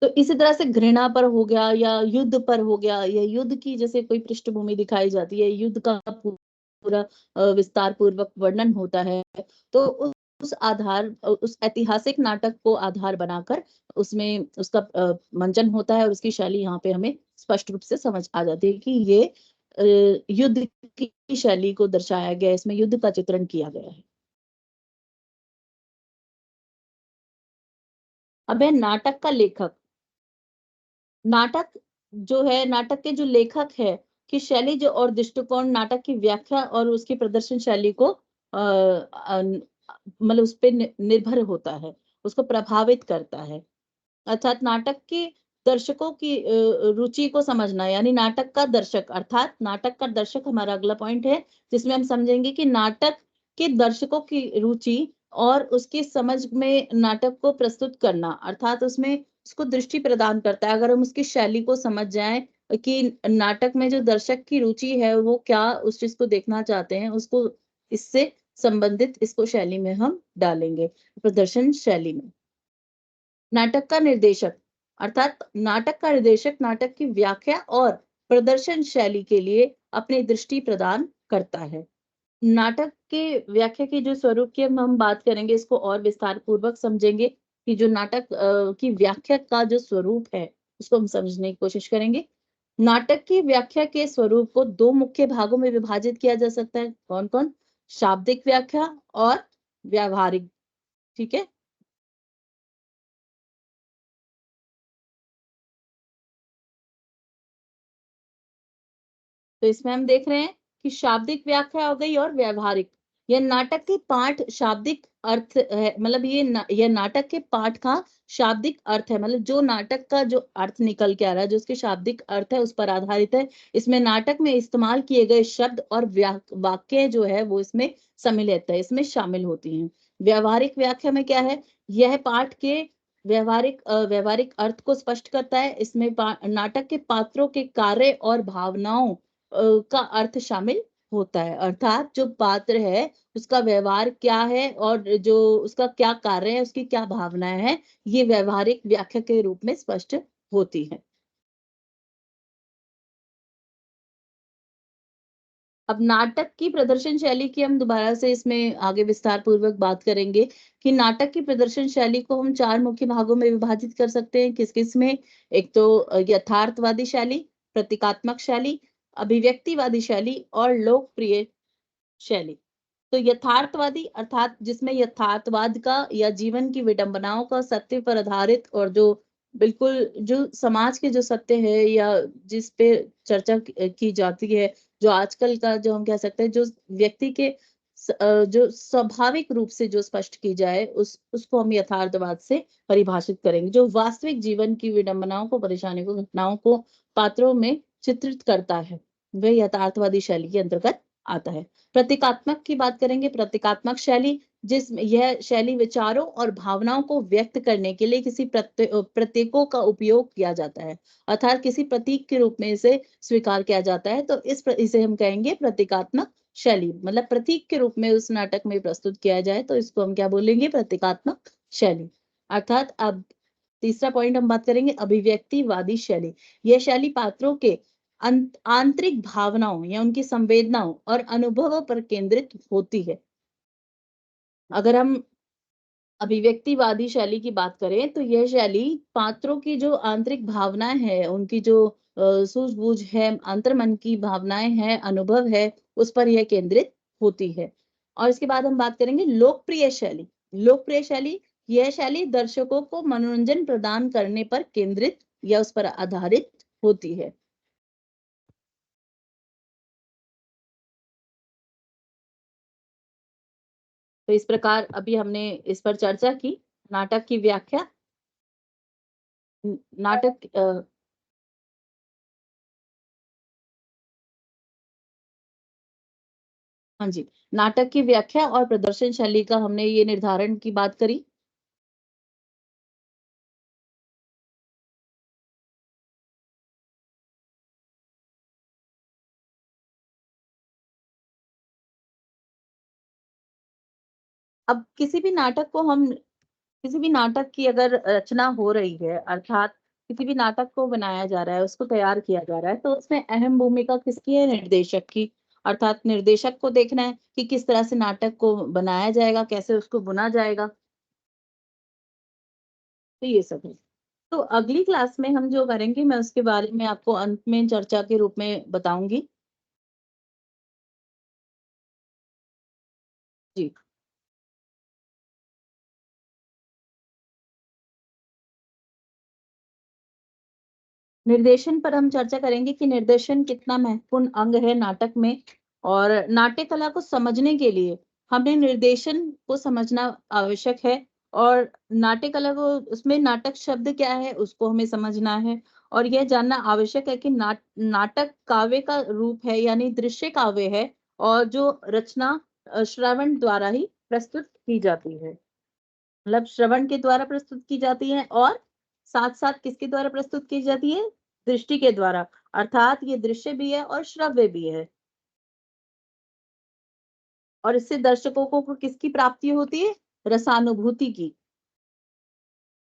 Speaker 2: तो इसी तरह से घृणा पर हो गया या युद्ध पर हो गया, या युद्ध की जैसे कोई पृष्ठभूमि दिखाई जाती है, युद्ध का पूरा विस्तार पूर्वक वर्णन होता है, तो उस ऐतिहासिक नाटक को आधार बनाकर उसमें उसका मंचन होता है और उसकी शैली यहाँ पे हमें स्पष्ट रूप से समझ आ जाती है कि ये युद्ध की शैली को दर्शाया गया है, इसमें युद्ध का चित्रण किया गया है। अब है नाटक का लेखक। नाटक जो है, नाटक के जो लेखक है कि शैली जो और दृष्टिकोण नाटक की व्याख्या और उसकी प्रदर्शन शैली को मतलब उस पे निर्भर होता है, उसको प्रभावित करता है। अर्थात नाटक के दर्शकों की रुचि को समझना, यानी नाटक का दर्शक, अर्थात नाटक का दर्शक हमारा अगला पॉइंट है, जिसमें हम समझेंगे कि नाटक के दर्शकों की रुचि और उसकी समझ में नाटक को प्रस्तुत करना, अर्थात उसमें उसको दृष्टि प्रदान करता है। अगर हम उसकी शैली को समझ जाएं कि नाटक में जो दर्शक की रुचि है वो क्या उस चीज को देखना चाहते हैं, उसको इससे संबंधित इसको शैली में हम डालेंगे, प्रदर्शन शैली में। नाटक का निर्देशक, अर्थात नाटक का निर्देशक नाटक की व्याख्या और प्रदर्शन शैली के लिए अपनी दृष्टि प्रदान करता है। नाटक के व्याख्या के जो स्वरूप की हम बात करेंगे, इसको और विस्तार पूर्वक समझेंगे कि जो नाटक की व्याख्या का जो स्वरूप है उसको हम समझने की कोशिश करेंगे। नाटक की व्याख्या के स्वरूप को दो मुख्य भागों में विभाजित किया जा सकता है। कौन कौन? शाब्दिक व्याख्या और व्यावहारिक। ठीक है। तो इसमें हम देख रहे हैं कि शाब्दिक व्याख्या हो गई और व्यावहारिक। यह नाटक के पाठ शाब्दिक अर्थ है, मतलब यह नाटक के पाठ का शाब्दिक अर्थ है, मतलब जो नाटक का जो अर्थ निकल के आ रहा है, जो उसके शाब्दिक अर्थ है उस पर आधारित है। इसमें नाटक में इस्तेमाल किए गए शब्द और वाक्य जो है वो इसमें सम्मिलित है, इसमें शामिल होती हैं। व्यावहारिक व्याख्या में क्या है? यह पाठ के व्यवहारिक अर्थ को स्पष्ट करता है। इसमें नाटक के पात्रों के कार्य और भावनाओं का अर्थ शामिल होता है, अर्थात जो पात्र है उसका व्यवहार क्या है और जो उसका क्या कार्य है, उसकी क्या भावनाएं हैं, ये व्यवहारिक व्याख्या के रूप में स्पष्ट होती है। अब नाटक की प्रदर्शन शैली की हम दोबारा से इसमें आगे विस्तार पूर्वक बात करेंगे कि नाटक की प्रदर्शन शैली को हम चार मुख्य भागों में विभाजित कर सकते हैं। किस किस में? एक तो यथार्थवादी शैली, प्रतीकात्मक शैली, अभिव्यक्तिवादी शैली और लोकप्रिय शैली। तो यथार्थवादी अर्थात जिसमें यथार्थवाद का या जीवन की विडंबनाओं का सत्य पर आधारित और जो बिल्कुल जो समाज के जो सत्य है या जिस पे चर्चा की जाती है, जो आजकल का जो हम कह सकते हैं जो व्यक्ति के जो स्वाभाविक रूप से जो स्पष्ट की जाए उसको हम यथार्थवाद से परिभाषित करेंगे। जो वास्तविक जीवन की विडंबनाओं को, परेशानी को, घटनाओं को पात्रों में चित्रित करता है, वह यथार्थवादी शैली के अंतर्गत आता है। प्रतीकात्मक की बात करेंगे। प्रतीकात्मक शैली, जिसमें यह शैली विचारों और भावनाओं को व्यक्त करने के लिए किसी प्रतीकों का उपयोग किया जाता है, अर्थात किसी प्रतीक के रूप में इसे स्वीकार किया जाता है। तो इसे हम कहेंगे प्रतीकात्मक शैली, मतलब प्रतीक के रूप में उस नाटक में प्रस्तुत किया जाए तो इसको हम क्या बोलेंगे? प्रतीकात्मक शैली। अर्थात अब तीसरा पॉइंट हम बात करेंगे अभिव्यक्तिवादी शैली। यह शैली पात्रों के आंतरिक भावनाओं या उनकी संवेदनाओं और अनुभवों पर केंद्रित होती है। अगर हम अभिव्यक्तिवादी शैली की बात करें तो यह शैली पात्रों की जो आंतरिक भावनाएं हैं, उनकी जो सूझबूझ है, अंतर्मन की भावनाएं हैं, अनुभव है, उस पर यह केंद्रित होती है। और इसके बाद हम बात करेंगे लोकप्रिय शैली। लोकप्रिय शैली, यह शैली दर्शकों को मनोरंजन प्रदान करने पर केंद्रित या उस पर आधारित होती है। तो इस प्रकार अभी हमने इस पर चर्चा की, नाटक की व्याख्या, नाटक हाँ जी, नाटक की व्याख्या और प्रदर्शन शैली का हमने ये निर्धारण की बात करी। अब किसी भी नाटक की अगर रचना हो रही है, अर्थात किसी भी नाटक को बनाया जा रहा है, उसको तैयार किया जा रहा है, तो उसमें अहम भूमिका किसकी है? निर्देशक की। अर्थात निर्देशक को देखना है कि किस तरह से नाटक को बनाया जाएगा, कैसे उसको बुना जाएगा। तो ये सब है। तो अगली क्लास में हम जो करेंगे मैं उसके बारे में आपको अंत में चर्चा के रूप में बताऊंगी। जी। निर्देशन पर हम चर्चा करेंगे कि निर्देशन कितना महत्वपूर्ण अंग है नाटक में, और नाट्य कला को समझने के लिए हमें निर्देशन को समझना आवश्यक है। और नाट्य कला को, उसमें नाटक शब्द क्या है उसको हमें समझना है, और यह जानना आवश्यक है कि नाटक काव्य का रूप है, यानी दृश्य काव्य है, और जो रचना श्रवण द्वारा ही प्रस्तुत की जाती है। मतलब श्रवण के द्वारा प्रस्तुत की जाती है, और साथ साथ किसके द्वारा प्रस्तुत की जाती है? दृष्टि के द्वारा। अर्थात ये दृश्य भी है और श्रव्य भी है। और इससे दर्शकों को किसकी प्राप्ति होती है? रसानुभूति की।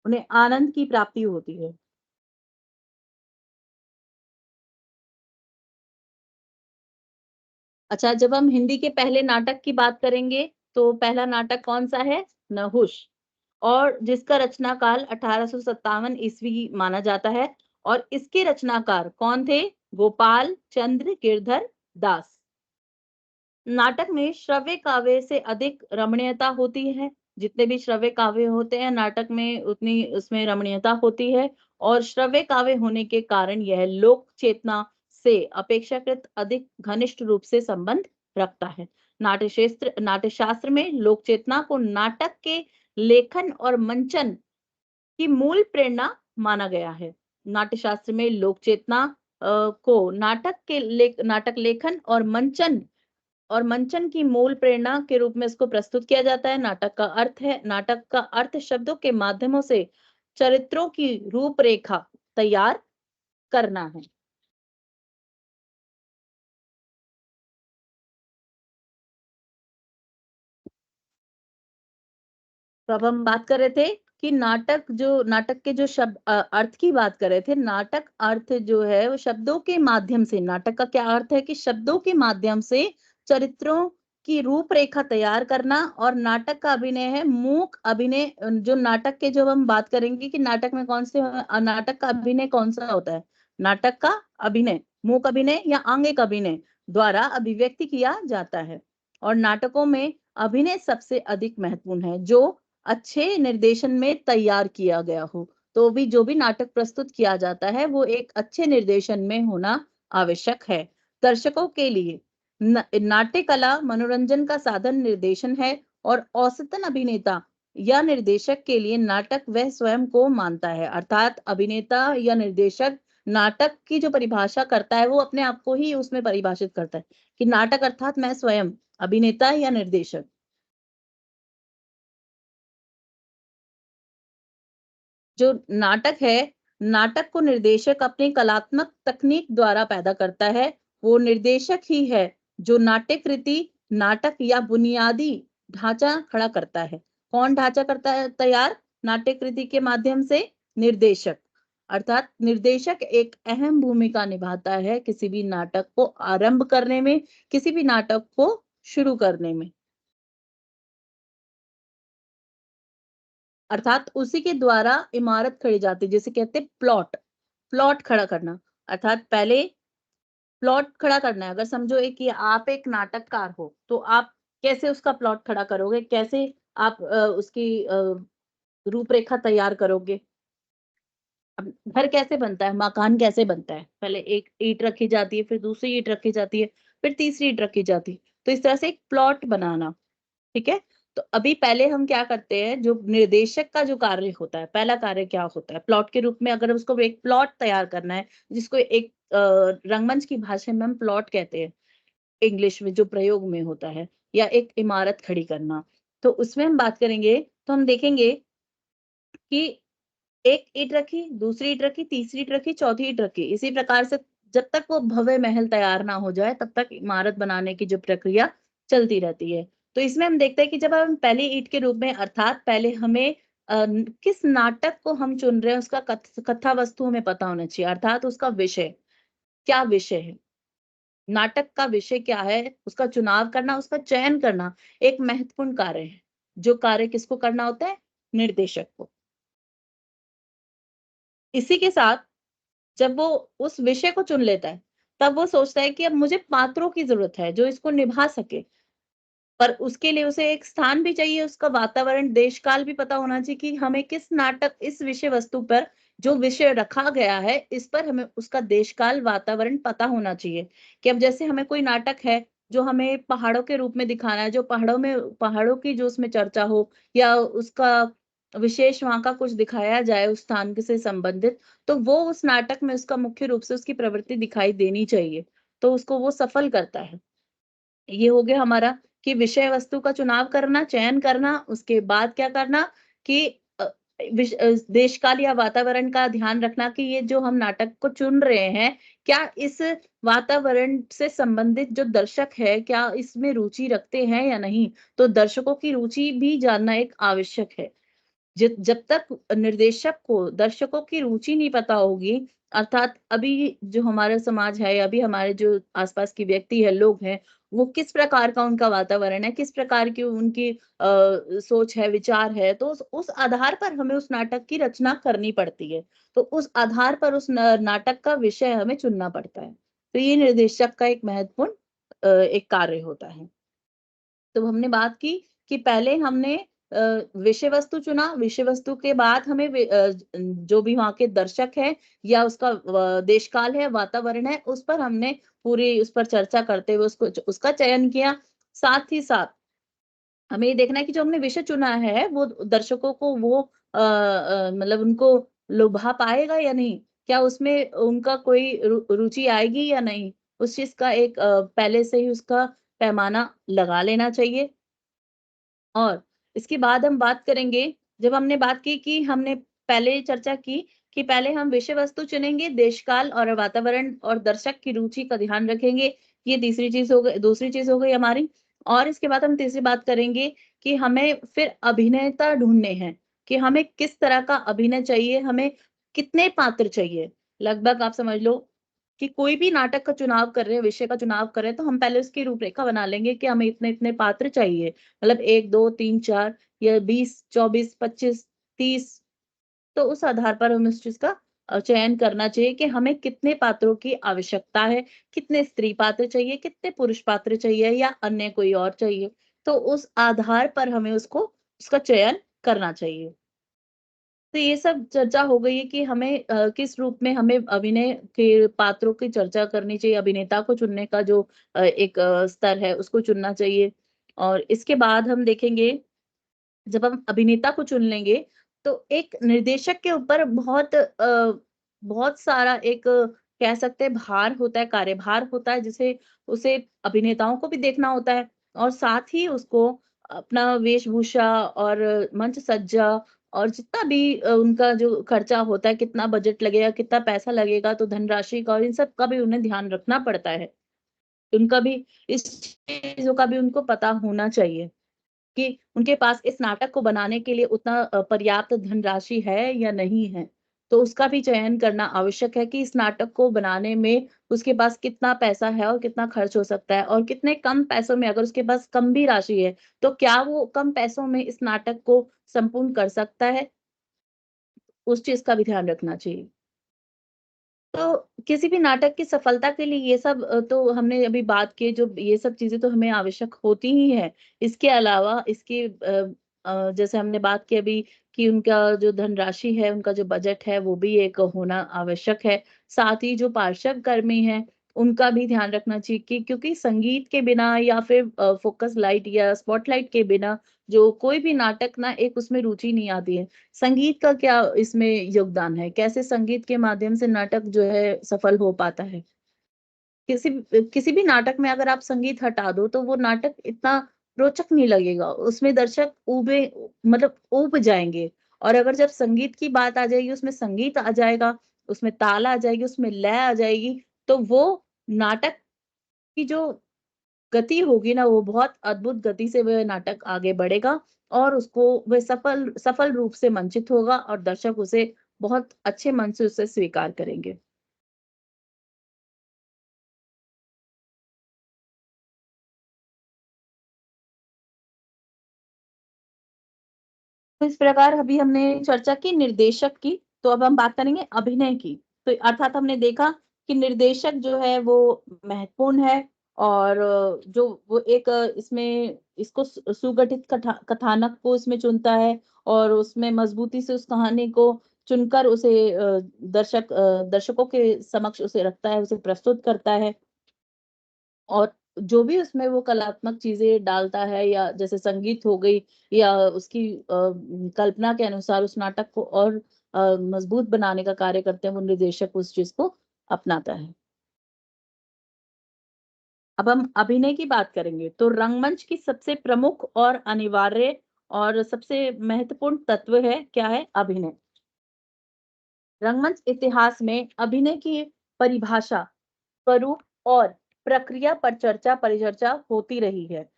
Speaker 2: उन्हें आनंद की प्राप्ति होती है। अच्छा, जब हम हिंदी के पहले नाटक की बात करेंगे, तो पहला नाटक कौन सा है? नहुष। और जिसका रचना काल 1857 ईस्वी माना जाता है। और इसके रचनाकार कौन थे? गोपाल चंद्र गिरधर दास। नाटक में श्रव्य काव्य से अधिक रमणीयता होती है। जितने भी श्रव्य काव्य होते हैं नाटक में, उतनी उसमें रमणीयता होती है। और श्रव्य काव्य होने के कारण यह लोक चेतना से अपेक्षाकृत अधिक घनिष्ठ रूप से संबंध रखता है। नाट्यशास्त्र में लोक चेतना को नाटक के लेखन और मंचन की मूल प्रेरणा माना गया है। नाट्यशास्त्र में लोक चेतना को नाटक लेखन और मंचन की मूल प्रेरणा के रूप में इसको प्रस्तुत किया जाता है। नाटक का अर्थ शब्दों के माध्यमों से चरित्रों की रूपरेखा तैयार करना है। तो अब हम बात कर रहे थे कि नाटक के जो शब्द अर्थ की बात कर रहे थे। नाटक अर्थ जो है वो शब्दों के माध्यम से, नाटक का क्या अर्थ है कि शब्दों के माध्यम से चरित्रों की रूपरेखा तैयार करना। और नाटक का अभिनय है मूक अभिनय। जो नाटक के, जो हम बात करेंगे कि नाटक में नाटक का अभिनय कौन सा होता है? नाटक का अभिनय मूक अभिनय या आंगिक अभिनय द्वारा अभिव्यक्ति किया जाता है। और नाटकों में अभिनय सबसे अधिक महत्वपूर्ण है, जो अच्छे निर्देशन में तैयार किया गया हो। तो भी जो भी नाटक प्रस्तुत किया जाता है वो एक अच्छे निर्देशन में होना आवश्यक है। दर्शकों के लिए नाट्य कला मनोरंजन का साधन निर्देशन है। और औसतन अभिनेता या निर्देशक के लिए नाटक वह स्वयं को मानता है। अर्थात अभिनेता या निर्देशक नाटक की जो परिभाषा करता है वो अपने आप को ही उसमें परिभाषित करता है कि नाटक अर्थात मैं स्वयं, अभिनेता या निर्देशक। जो नाटक है, नाटक को निर्देशक अपनी कलात्मक तकनीक द्वारा पैदा करता है। वो निर्देशक ही है जो नाट्य कृति, नाटक या बुनियादी ढांचा खड़ा करता है। कौन ढांचा करता है तैयार नाट्य कृति के माध्यम से? निर्देशक। अर्थात निर्देशक एक अहम भूमिका निभाता है किसी भी नाटक को आरंभ करने में, किसी भी नाटक को शुरू करने में। अर्थात उसी के द्वारा इमारत खड़ी जाती है, जिसे कहते हैं प्लॉट। प्लॉट खड़ा करना। अर्थात पहले प्लॉट खड़ा करना है। अगर समझो एक कि आप एक नाटककार हो, तो आप कैसे उसका प्लॉट खड़ा करोगे? कैसे आप उसकी रूपरेखा तैयार करोगे? अब घर कैसे बनता है, मकान कैसे बनता है? पहले एक ईंट रखी जाती है, फिर दूसरी ईंट रखी जाती है, फिर तीसरी ईंट रखी जाती है। तो इस तरह से एक प्लॉट बनाना। ठीक है। तो अभी पहले हम क्या करते हैं, जो निर्देशक का जो कार्य होता है, पहला कार्य क्या होता है प्लॉट के रूप में? अगर उसको एक प्लॉट तैयार करना है, जिसको एक रंगमंच की भाषा में हम प्लॉट कहते हैं, इंग्लिश में जो प्रयोग में होता है, या एक इमारत खड़ी करना, तो उसमें हम बात करेंगे। तो हम देखेंगे कि एक ईंट रखी, दूसरी ईंट रखी, तीसरी ईंट रखी, चौथी ईंट रखी। इसी प्रकार से जब तक वो भव्य महल तैयार ना हो जाए, तब तक इमारत बनाने की जो प्रक्रिया चलती रहती है। तो इसमें हम देखते हैं कि जब हम पहली ईंट के रूप में, अर्थात पहले हमें किस नाटक को हम चुन रहे हैं उसका कथा वस्तु हमें पता होना चाहिए। अर्थात उसका विषय क्या, विषय है नाटक का, विषय क्या है उसका चुनाव करना, उसका चयन करना एक महत्वपूर्ण कार्य है। जो कार्य किसको करना होता है? निर्देशक को। इसी के साथ जब वो उस विषय को चुन लेता है, तब वो सोचता है कि अब मुझे पात्रों की ज़रूरत है जो इसको निभा सके। पर उसके लिए उसे एक स्थान भी चाहिए, उसका वातावरण, देश-काल भी पता होना चाहिए कि हमें किस नाटक, इस विषय वस्तु पर जो विषय रखा गया है, इस पर हमें उसका देश-काल, वातावरण पता होना चाहिए। कि अब जैसे हमें कोई नाटक है, जो हमें पहाड़ों के रूप में दिखाना है, जो पहाड़ों की जो उसमें चर्चा हो, या उसका विशेष वहाँ का कुछ दिखाया जाए उस स्थान से संबंधित, तो वो उस नाटक में उसका मुख्य रूप से उसकी प्रवृत्ति दिखाई देनी चाहिए, तो उसको वो सफल करता है। ये हो गया हमारा कि विषय वस्तु का चुनाव करना, चयन करना, उसके बाद क्या करना कि देश काल या वातावरण का ध्यान रखना कि ये जो हम नाटक को चुन रहे हैं, क्या इस वातावरण से संबंधित जो दर्शक है, क्या इसमें रुचि रखते हैं या नहीं? तो दर्शकों की रुचि भी जानना एक आवश्यक है। जब तक निर्देशक को दर्शकों की रुचि नहीं पता होगी, अर्थात अभी जो हमारा समाज है, अभी हमारे जो आसपास के व्यक्ति है, लोग हैं, वो किस प्रकार का उनका वातावरण है, किस प्रकार की उनकी सोच है, विचार है, तो उस आधार पर हमें उस नाटक की रचना करनी पड़ती है। तो उस आधार पर उस नाटक का विषय हमें चुनना पड़ता है। तो ये निर्देशक का एक महत्वपूर्ण एक कार्य होता है। तो हमने बात की कि पहले हमने विषय वस्तु चुना, विषय वस्तु के बाद हमें जो भी वहाँ के दर्शक हैं या उसका देश काल है, वातावरण है, उस पर हमने पूरी उस पर चर्चा करते हुए उसका चयन किया। साथ ही साथ हमें ये देखना है कि जो हमने विषय चुना है, वो दर्शकों को वो मतलब उनको लुभा पाएगा या नहीं? क्या उसमें उनका कोई रुचि आएगी या नहीं? उस चीज़ का एक पहले से ही उसका पैमाना लगा लेना चाहिए। और इसके बाद हम बात करेंगे, जब हमने बात की कि हमने पहले चर्चा की कि पहले हम विषय वस्तु चुनेंगे, देश-काल और वातावरण और दर्शक की रुचि का ध्यान रखेंगे। ये तीसरी चीज़ हो गई, दूसरी चीज़ हो गई हमारी। और इसके बाद हम तीसरी बात करेंगे कि हमें फिर अभिनेता ढूँढने हैं, कि हमें किस तरह का अभिनय चाहिए, हमें कितने पात्र चाहिए। लगभग आप समझ लो कि कोई भी नाटक का चुनाव कर रहे हैं, विषय का चुनाव कर रहे हैं, तो हम पहले उसकी रूपरेखा बना लेंगे कि हमें इतने-इतने पात्र चाहिए। मतलब 1, 2, 3, 4 या 20, 24, 25, 30, तो उस आधार पर हमें उस चीज़ का चयन करना चाहिए कि हमें कितने पात्रों की आवश्यकता है, कितने स्त्री पात्र चाहिए, कितने पुरुष पात्र चाहिए या अन्य कोई और चाहिए। तो उस आधार पर हमें उसका चयन करना चाहिए। तो ये सब चर्चा हो गई है कि हमें किस रूप में हमें अभिनय के पात्रों की चर्चा करनी चाहिए, अभिनेता को चुनने का जो एक स्तर है उसको चुनना चाहिए। और इसके बाद हम देखेंगे, जब हम अभिनेता को चुन लेंगे, तो एक निर्देशक के ऊपर बहुत सारा एक कह सकते हैं भार होता है, कार्यभार होता है, जिसे उसे अभिनेताओं को भी देखना होता है और साथ ही उसको अपना वेशभूषा और मंच सज्जा और जितना भी उनका जो खर्चा होता है, कितना बजट लगेगा, कितना पैसा लगेगा, तो धनराशि का और इन सब का भी उन्हें ध्यान रखना पड़ता है। उनका भी इस चीज़ों का भी उनको पता होना चाहिए। कि उनके पास इस नाटक को बनाने के लिए उतना पर्याप्त धनराशि है या नहीं है। तो उसका भी चयन करना आवश्यक है कि इस नाटक को बनाने में उसके पास कितना पैसा है और कितना खर्च हो सकता है और कितने कम पैसों में, अगर उसके पास कम भी राशि है, तो क्या वो कम पैसों में इस नाटक को संपूर्ण कर सकता है? उस चीज़ का भी ध्यान रखना चाहिए। तो किसी भी नाटक की सफलता के लिए ये सब तो हमने अभी बात की, जो ये सब चीज़ें तो हमें आवश्यक होती ही हैं। इसके अलावा इसके जैसे हमने बात की अभी कि उनका जो धनराशि है, उनका जो बजट है, वो भी एक होना आवश्यक है। साथ ही जो पार्षद कर्मी हैं, उनका भी ध्यान रखना चाहिए कि क्योंकि संगीत के बिना या फिर फ़ोकस लाइट या स्पॉटलाइट के बिना जो कोई भी नाटक ना एक उसमें रुचि नहीं आती है। संगीत का क्या इसमें योगदान है? कैसे संगीत के माध्यम से नाटक जो है सफल हो पाता है? किसी भी नाटक में अगर आप संगीत हटा दो, तो वो नाटक इतना रोचक नहीं लगेगा। उसमें दर्शक मतलब ऊब जाएँगे और अगर जब संगीत की बात आ जाएगी, उसमें संगीत आ जाएगा, उसमें ताल आ जाएगी, उसमें लय आ जाएगी, तो वो नाटक की जो गति होगी ना, वो बहुत अद्भुत गति से वह नाटक आगे बढ़ेगा और उसको वह सफल सफल रूप से मंचित होगा और दर्शक उसे बहुत अच्छे मन से उसे स्वीकार करेंगे। तो इस प्रकार अभी हमने चर्चा की निर्देशक की, तो अब हम बात करेंगे अभिनय की। तो अर्थात हमने देखा कि निर्देशक जो है वो महत्वपूर्ण है और जो वो एक इसमें इसको सुगठित कथानक को इसमें चुनता है और उसमें मजबूती से उस कहानी को चुनकर उसे दर्शकों के समक्ष उसे रखता है, उसे प्रस्तुत करता है। और जो भी उसमें वो कलात्मक चीजें डालता है, या जैसे संगीत हो गई, या उसकी कल्पना के अनुसार उस नाटक को और मजबूत बनाने का कार्य करते हैं, वो निर्देशक उस चीज को अपनाता है। अब हम अभिनय की बात करेंगे, तो रंगमंच की सबसे प्रमुख और अनिवार्य और सबसे महत्वपूर्ण तत्व है, क्या है? अभिनय। रंगमंच इतिहास में अभिनय की परिभाषा, स्वरूप और प्रक्रिया पर चर्चा परिचर्चा होती रही है।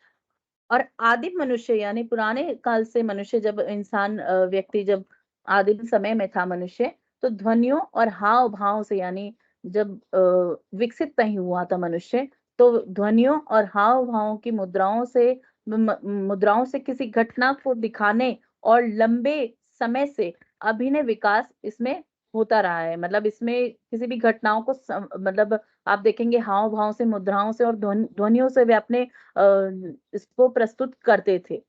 Speaker 2: और आदिम मनुष्य यानी पुराने काल से मनुष्य, जब इंसान व्यक्ति जब आदिम समय में था मनुष्य, तो ध्वनियों और हाव भाव से, यानी जब विकसित नहीं हुआ था मनुष्य, तो ध्वनियों और हाव भावों की मुद्राओं से किसी घटना को दिखाने और लंबे समय से अभिनय विकास इसमें होता रहा है। मतलब इसमें किसी भी घटनाओं को मतलब आप देखेंगे हाव भाव से, मुद्राओं से और ध्वनियों से वे अपने इसको प्रस्तुत करते थे।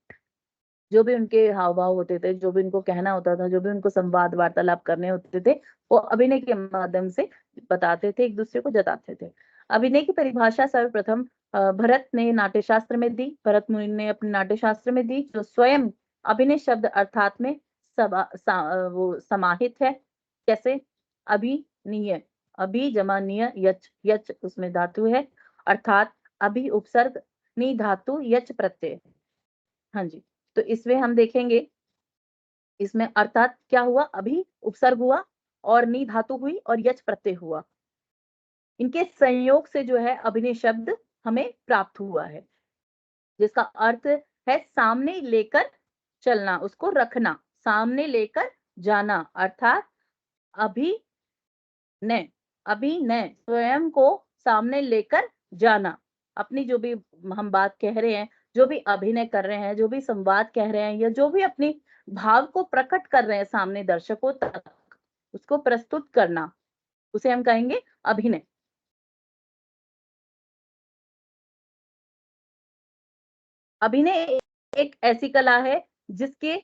Speaker 2: जो भी उनके हाव-भाव होते थे, जो भी उनको कहना होता था, जो भी उनको संवाद वार्तालाप करने होते थे, वो अभिनय के माध्यम से बताते थे, एक-दूसरे को जताते थे। अभिनय की परिभाषा सर्वप्रथम भरत ने नाट्यशास्त्र में दी, भरत मुनि ने अपने नाट्यशास्त्र में दी, जो स्वयं अभिनय शब्द अर्थात में वो समाहित है। कैसे? अभिनीय, अभि जमा निय, यच, यच उसमें धातु है, अर्थात अभि उपसर्ग, नी धातु, यच प्रत्यय। हाँ जी, तो इसमें हम देखेंगे, इसमें अर्थात क्या हुआ? अभी उपसर्ग हुआ और नी धातु हुई और यच प्रत्यय हुआ। इनके संयोग से जो है अभिनय शब्द हमें प्राप्त हुआ है, जिसका अर्थ है सामने लेकर चलना, उसको रखना, सामने लेकर जाना, अर्थात अभिनय, अभिनय स्वयं को सामने लेकर जाना। अपनी जो भी हम बात कह रहे हैं, जो भी अभिनय कर रहे हैं, जो भी संवाद कह रहे हैं, या जो भी अपनी भाव को प्रकट कर रहे हैं सामने दर्शकों तक, उसको प्रस्तुत करना, उसे हम कहेंगे अभिनय। अभिनय एक ऐसी कला है जिसके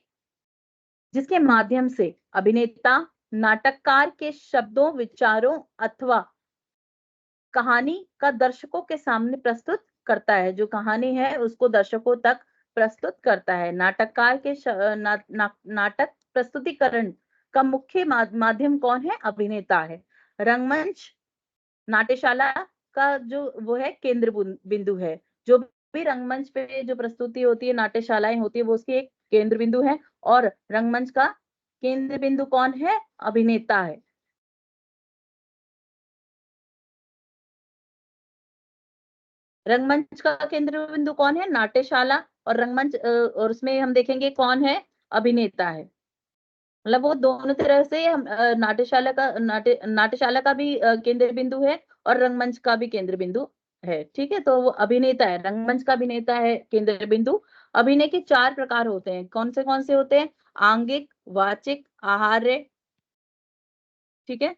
Speaker 2: जिसके माध्यम से अभिनेता नाटककार के शब्दों, विचारों अथवा कहानी का दर्शकों के सामने प्रस्तुत करता है। जो कहानी है उसको दर्शकों तक प्रस्तुत करता है। नाटककार के नाटक प्रस्तुतिकरण का मुख्य माध्यम कौन है? अभिनेता है। रंगमंच नाट्यशाला का जो वो है केंद्र बिंदु है। जो भी रंगमंच पे जो प्रस्तुति होती है, नाट्यशालाएं होती है, वो उसकी एक केंद्र बिंदु है। और रंगमंच का केंद्र बिंदु कौन है? अभिनेता है। रंगमंच का केंद्र बिंदु कौन है? नाट्यशाला। और रंगमंच और उसमें हम देखेंगे कौन है? अभिनेता है। मतलब वो दोनों तरह से हम नाट्यशाला का भी केंद्र बिंदु है और रंगमंच का भी केंद्र बिंदु है। ठीक है, तो वो अभिनेता है, रंगमंच का अभिनेता है केंद्र बिंदु। अभिनय के 4 प्रकार होते हैं। कौन से होते हैं? आंगिक, वाचिक, आहार्य। ठीक है,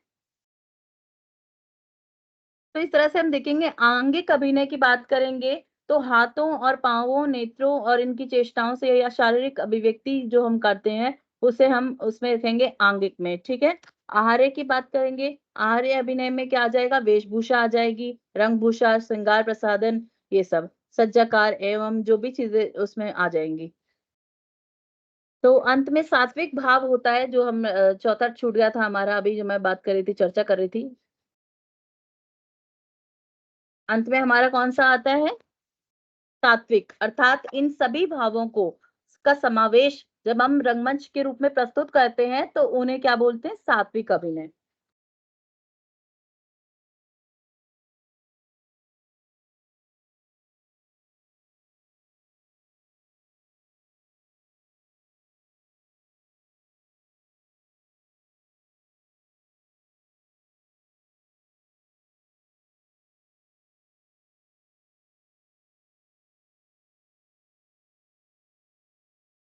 Speaker 2: तो इस तरह से हम देखेंगे। आंगिक अभिनय की बात करेंगे तो हाथों और पांवों, नेत्रों और इनकी चेष्टाओं से या शारीरिक अभिव्यक्ति जो हम करते हैं, उसे हम उसमें देखेंगे आंगिक में। ठीक है, आहार्य की बात करेंगे। आहार्य अभिनय में क्या आ जाएगा? वेशभूषा आ जाएगी, रंगभूषा, श्रृंगार प्रसाधन, ये सब सज्जाकार एवं जो भी चीजें उसमें आ जाएंगी। तो अंत में सात्विक भाव होता है, जो हम चौथा छूट गया था हमारा, अभी जो मैं बात कर रही थी, चर्चा कर रही थी। अंत में हमारा कौन सा आता है? सात्विक, अर्थात इन सभी भावों को का समावेश जब हम रंगमंच के रूप में प्रस्तुत करते हैं, तो उन्हें क्या बोलते हैं? सात्विक अभिनय।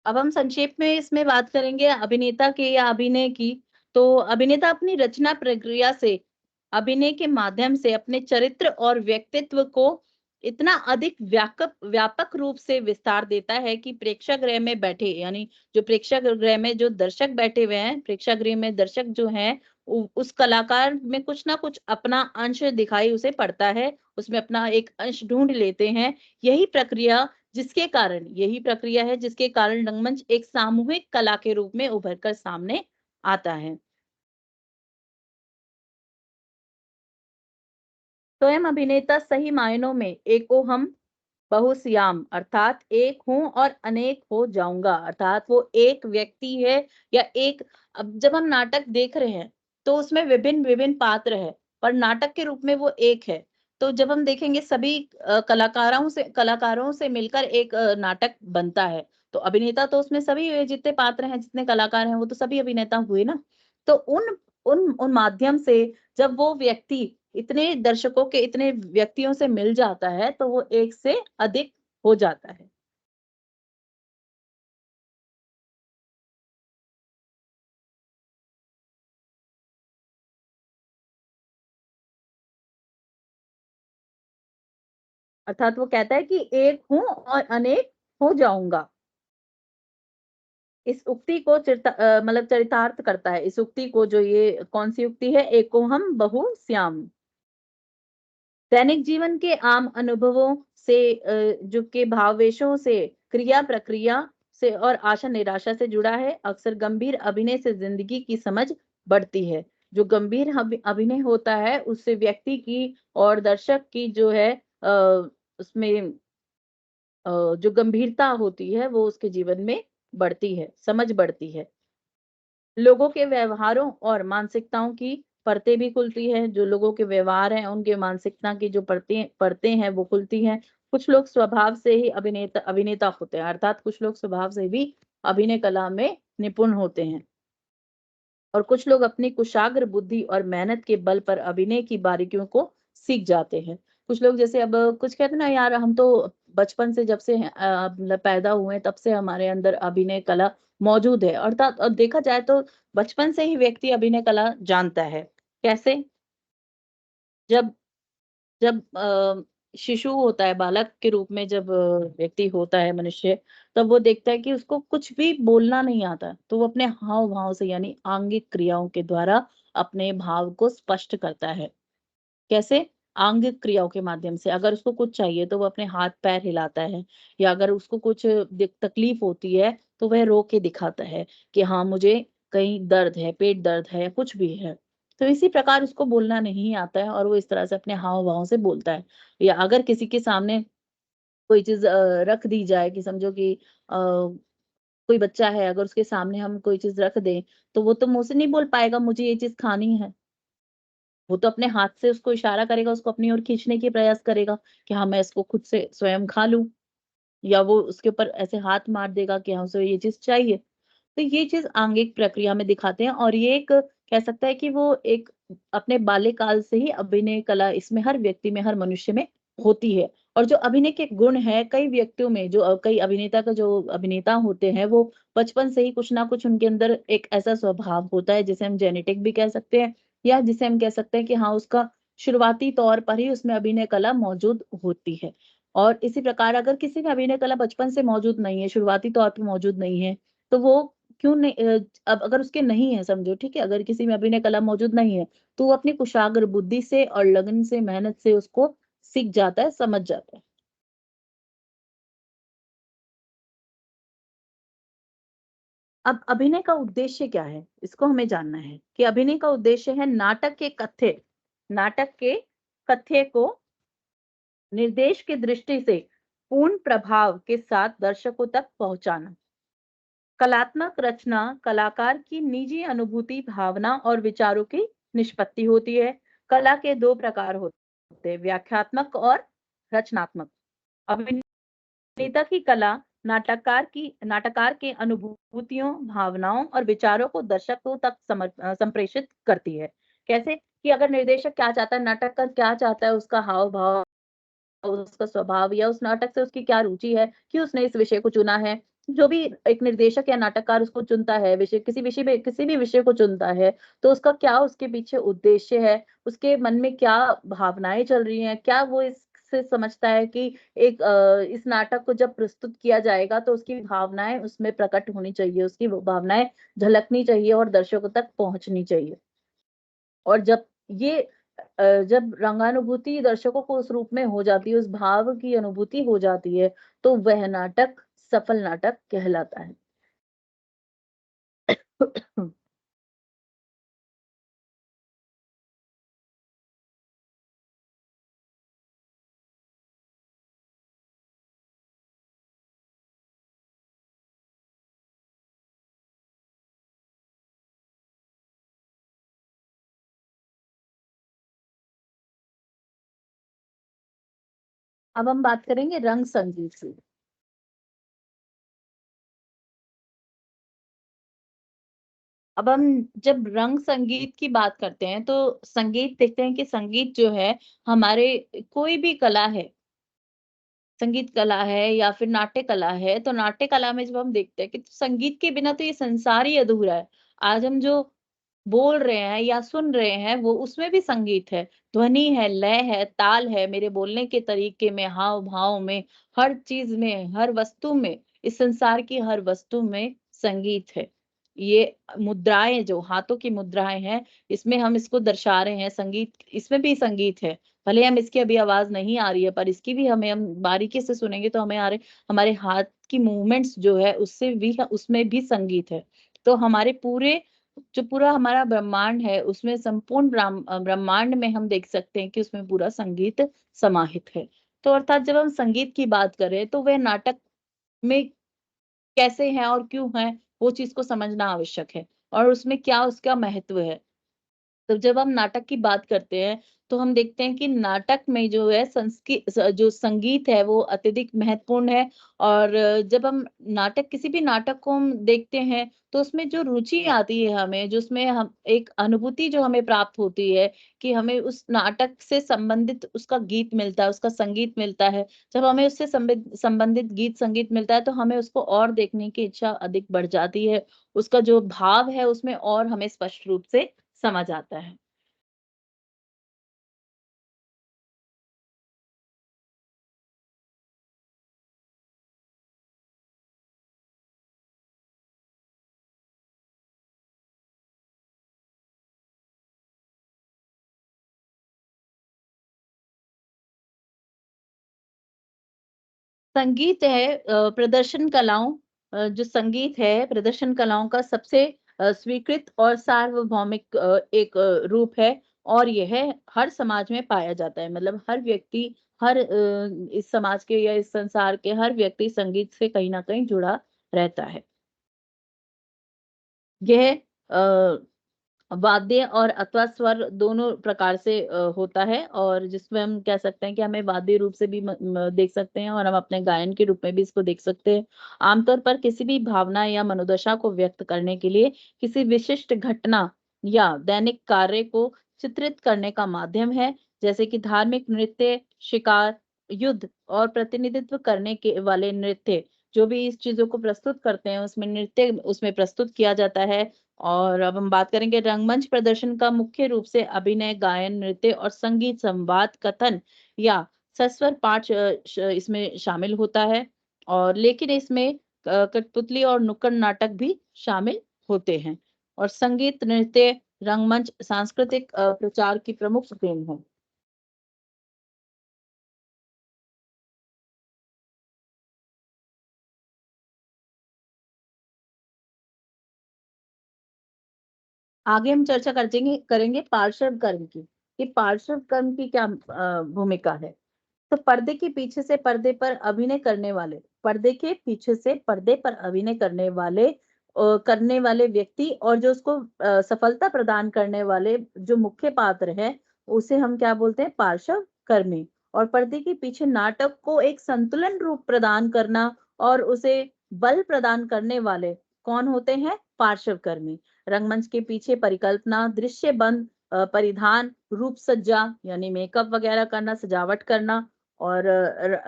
Speaker 2: अब हम संक्षेप में इसमें बात करेंगे अभिनेता के या अभिनय की। तो अभिनेता अपनी रचना प्रक्रिया से, अभिनय के माध्यम से अपने चरित्र और व्यक्तित्व को इतना अधिक व्यापक रूप से विस्तार देता है कि प्रेक्षागृह में बैठे, यानी जो प्रेक्षागृह में जो दर्शक बैठे हुए हैं, प्रेक्षागृह में दर्शक जो हैं, उस कलाकार में कुछ ना कुछ अपना अंश दिखाई उसे पड़ता है, उसमें अपना एक अंश ढूंढ लेते हैं। यही प्रक्रिया है जिसके कारण रंगमंच एक सामूहिक कला के रूप में उभर कर सामने आता है। स्वयं अभिनेता सही मायनों में एकोहम बहुसियाम अर्थात एक हूं और अनेक हो जाऊंगा, अर्थात वो एक व्यक्ति है या एक। अब जब हम नाटक देख रहे हैं तो उसमें विभिन्न विभिन्न पात्र है, पर नाटक के रूप में वो एक है। तो जब हम देखेंगे सभी कलाकारों से मिलकर एक नाटक बनता है, तो अभिनेता तो उसमें सभी जितने पात्र हैं, जितने कलाकार हैं, वो तो सभी अभिनेता हुए ना। तो उन उन उन माध्यम से जब वो व्यक्ति इतने दर्शकों के इतने व्यक्तियों से मिल जाता है, तो वो एक से अधिक हो जाता है। अर्थात वो कहता है कि एक हूँ और अनेक हो जाऊंगा। इस उक्ति को मतलब चरितार्थ करता है। इस उक्ति को, जो ये कौन सी उक्ति है, एको हम बहु श्याम। दैनिक जीवन के आम अनुभवों से, जो के भावावेशों से, क्रिया प्रक्रिया से और आशा निराशा से जुड़ा है। अक्सर गंभीर अभिनय से जिंदगी की समझ बढ़ती है। जो गंभीर अभिनय होता है उससे व्यक्ति की और दर्शक की जो है उसमें जो गंभीरता होती है वो उसके जीवन में बढ़ती है, समझ बढ़ती है। लोगों के व्यवहारों और मानसिकताओं की परतें भी खुलती है। जो लोगों के व्यवहार हैं, उनके मानसिकता की जो परतें हैं वो खुलती हैं। कुछ लोग स्वभाव से ही अभिनेता अभिनेता होते हैं, अर्थात कुछ लोग स्वभाव से भी अभिनय कला में निपुण होते हैं। और कुछ लोग अपनी कुशाग्र बुद्धि और मेहनत के बल पर अभिनय की बारीकियों को सीख जाते हैं। कुछ लोग जैसे, अब कुछ कहते हैं ना, यार हम तो बचपन से, जब से मतलब पैदा हुए तब से हमारे अंदर अभिनय कला मौजूद है। अर्थात देखा जाए तो बचपन से ही व्यक्ति अभिनय कला जानता है। कैसे? जब जब शिशु होता है, बालक के रूप में जब व्यक्ति होता है, मनुष्य, तब वो देखता है कि उसको कुछ भी बोलना नहीं आता, तो वो अपने हाव भाव से, यानी आंगिक क्रियाओं के द्वारा अपने भाव को स्पष्ट करता है। कैसे? आंगिक क्रियाओं के माध्यम से। अगर उसको कुछ चाहिए तो वो अपने हाथ पैर हिलाता है, या अगर उसको कुछ तकलीफ होती है तो वह रो के दिखाता है कि हाँ, मुझे कहीं दर्द है, पेट दर्द है, कुछ भी है। तो इसी प्रकार उसको बोलना नहीं आता है और वो इस तरह से अपने हाव भाव से बोलता है। या अगर किसी के सामने कोई चीज रख दी जाए, कि समझो कि कोई बच्चा है, अगर उसके सामने हम कोई चीज रख दें, तो वो तो मुंह से नहीं बोल पाएगा मुझे ये चीज खानी है। वो तो अपने हाथ से उसको इशारा करेगा, उसको अपनी ओर खींचने की प्रयास करेगा कि हाँ, मैं इसको खुद से स्वयं खा लूं। या वो उसके ऊपर ऐसे हाथ मार देगा कि हाँ, उसे ये चीज चाहिए। तो ये चीज आंगिक प्रक्रिया में दिखाते हैं, और ये एक कह सकता है कि वो एक अपने बाल्यकाल से ही अभिनय कला इसमें हर व्यक्ति में, हर मनुष्य में होती है। और जो अभिनय के गुण है कई व्यक्तियों में, जो कई अभिनेता का जो अभिनेता होते हैं, वो बचपन से ही कुछ ना कुछ उनके अंदर एक ऐसा स्वभाव होता है, जिसे हम जेनेटिक भी कह सकते हैं, या जिसे हम कह सकते हैं कि हाँ, उसका शुरुआती तौर पर ही उसमें अभिनय कला मौजूद होती है। और इसी प्रकार अगर किसी में अभिनय कला बचपन से मौजूद नहीं है, शुरुआती तौर पे मौजूद नहीं है, तो वो क्यों नहीं, अब अगर उसके नहीं है, समझो, ठीक है, अगर किसी में अभिनय कला मौजूद नहीं है, तो वो अपनी कुशाग्र बुद्धि से और लगन से, मेहनत से उसको सीख जाता है, समझ जाता है। अब अभिनय का उद्देश्य क्या है? इसको हमें जानना है कि अभिनय का उद्देश्य है नाटक के कथ्य को निर्देश की दृष्टि से पूर्ण प्रभाव के साथ दर्शकों तक पहुंचाना। कलात्मक रचना कलाकार की निजी अनुभूति, भावना और विचारों की निष्पत्ति होती है। कला के दो प्रकार होते हैं, व्याख्यात्मक और रचनात्मक। अभिनेता की कला नाटककार के अनुभूतियों, भावनाओं और विचारों को दर्शकों तक संप्रेषित करती है। कैसे? कि अगर निर्देशक क्या चाहता है, नाटककार क्या चाहता है, उसका हाव भाव, उसका स्वभाव, या उस नाटक से उसकी क्या रुचि है, कि उसने इस विषय को चुना है। जो भी एक निर्देशक या नाटककार उसको चुनता है, विषय, किसी भी विषय को चुनता है, तो उसका क्या उसके पीछे उद्देश्य है, उसके मन में क्या भावनाएं चल रही हैं, क्या वो इससे से समझता है कि एक इस नाटक को जब प्रस्तुत किया जाएगा तो उसकी भावनाएँ उसमें प्रकट होनी चाहिए, उसकी वो भावनाएँ झलकनी चाहिए और दर्शकों तक पहुँचनी चाहिए। और जब ये जब रंगानुभूति दर्शकों को उस रूप में हो जाती है, उस भाव की अनुभूति हो जाती है, तो वह नाटक सफल नाटक कहलाता है। अब हम बात करेंगे रंग संगीत की। अब हम जब रंग संगीत की बात करते हैं, तो संगीत देखते हैं कि संगीत जो है हमारे कोई भी कला है, संगीत कला है या फिर नाट्य कला है, तो नाट्य कला में जब हम देखते हैं कि संगीत के बिना तो ये संसार ही अधूरा है। आज हम जो बोल रहे हैं या सुन रहे हैं, वो उसमें भी संगीत है। ध्वनि है, लय है, ताल है, मेरे बोलने के तरीके में, हाव-भाव में, हर चीज़ में, हर वस्तु में, इस संसार की हर वस्तु में संगीत है। ये मुद्राएँ जो हाथों की मुद्राएँ हैं, इसमें हम इसको दर्शा रहे हैं, संगीत इसमें भी संगीत है। भले हम इसकी अभी आवाज़ नहीं आ रही है, पर इसकी भी हमें हम बारीकी से सुनेंगे तो हमें हमारे हाथ की मूवमेंट्स जो है, उससे भी उसमें भी संगीत है। तो हमारे पूरे जो पूरा हमारा ब्रह्मांड है, उसमें संपूर्ण ब्रह्मांड में हम देख सकते हैं कि उसमें पूरा संगीत समाहित है। तो अर्थात जब हम संगीत की बात करें, तो वह नाटक में कैसे हैं और क्यों हैं, वो चीज़ को समझना आवश्यक है और उसमें क्या उसका महत्व है। तो जब हम नाटक की बात करते हैं, तो हम देखते हैं कि नाटक में जो है जो संगीत है वो अत्यधिक महत्वपूर्ण है और जब हम नाटक किसी भी नाटक को हम देखते हैं, तो उसमें जो रुचि आती है हमें, जो उसमें हम एक अनुभूति जो हमें प्राप्त होती है कि हमें उस नाटक से संबंधित उसका गीत मिलता है, उसका संगीत मिलता है। जब हमें उससे संबंधित गीत संगीत मिलता है, तो हमें उसको और देखने की इच्छा अधिक बढ़ जाती है। उसका जो भाव है उसमें और हमें स्पष्ट रूप से समझ आता है। संगीत है प्रदर्शन कलाओं जो संगीत है प्रदर्शन कलाओं का सबसे स्वीकृत और सार्वभौमिक एक रूप है और यह हर समाज में पाया जाता है। मतलब हर व्यक्ति हर इस समाज के या इस संसार के हर व्यक्ति संगीत से कहीं न कहीं जुड़ा रहता है। यह वाद्य और अथवा स्वर दोनों प्रकार से होता है और जिसमें हम कह सकते हैं कि हमें वाद्य रूप से भी देख सकते हैं और हम अपने गायन के रूप में भी इसको देख सकते हैं। आमतौर पर किसी भी भावना या मनोदशा को व्यक्त करने के लिए किसी विशिष्ट घटना या दैनिक कार्य को चित्रित करने का माध्यम है, जैसे कि धार्मिक नृत्य, शिकार, युद्ध और प्रतिनिधित्व करने के वाले नृत्य, जो भी इस चीज़ों को प्रस्तुत करते हैं, उसमें नृत्य उसमें प्रस्तुत किया जाता है और अब हम बात करेंगे रंगमंच प्रदर्शन का मुख्य रूप से अभिनय, गायन, नृत्य और संगीत, संवाद, कथन या सस्वर पाठ इसमें शामिल होता है और लेकिन इसमें कठपुतली और नुक्कड़ नाटक भी शामिल होते हैं और संगीत, नृत्य, रंगमंच सांस्कृतिक प्रचार की प्रमुख देन है। आगे हम चर्चा करेंगे पार्श्व कर्म की, कि पार्श्व कर्म की क्या भूमिका है। तो पर्दे के पीछे से पर्दे पर अभिनय करने वाले पर्दे के पीछे से पर्दे पर अभिनय करने वाले व्यक्ति और जो उसको सफलता प्रदान करने वाले जो मुख्य पात्र है उसे हम क्या बोलते हैं पार्श्व कर्मी और पर्दे के पीछे नाटक को एक संतुलन रूप प्रदान करना और उसे बल प्रदान करने वाले कौन होते हैं पार्श्व कर्मी रंगमंच के पीछे परिकल्पना दृश्य बंद परिधान रूप सज्जा यानी मेकअप वगैरह करना सजावट करना और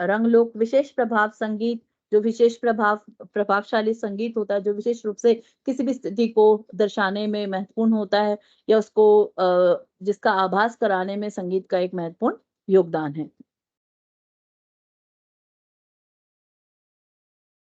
Speaker 2: रंगलोक विशेष प्रभाव संगीत जो विशेष प्रभावशाली संगीत होता है जो विशेष रूप से किसी भी स्थिति को दर्शाने में महत्वपूर्ण होता है या उसको जिसका आभास कराने में संगीत का एक महत्वपूर्ण योगदान है।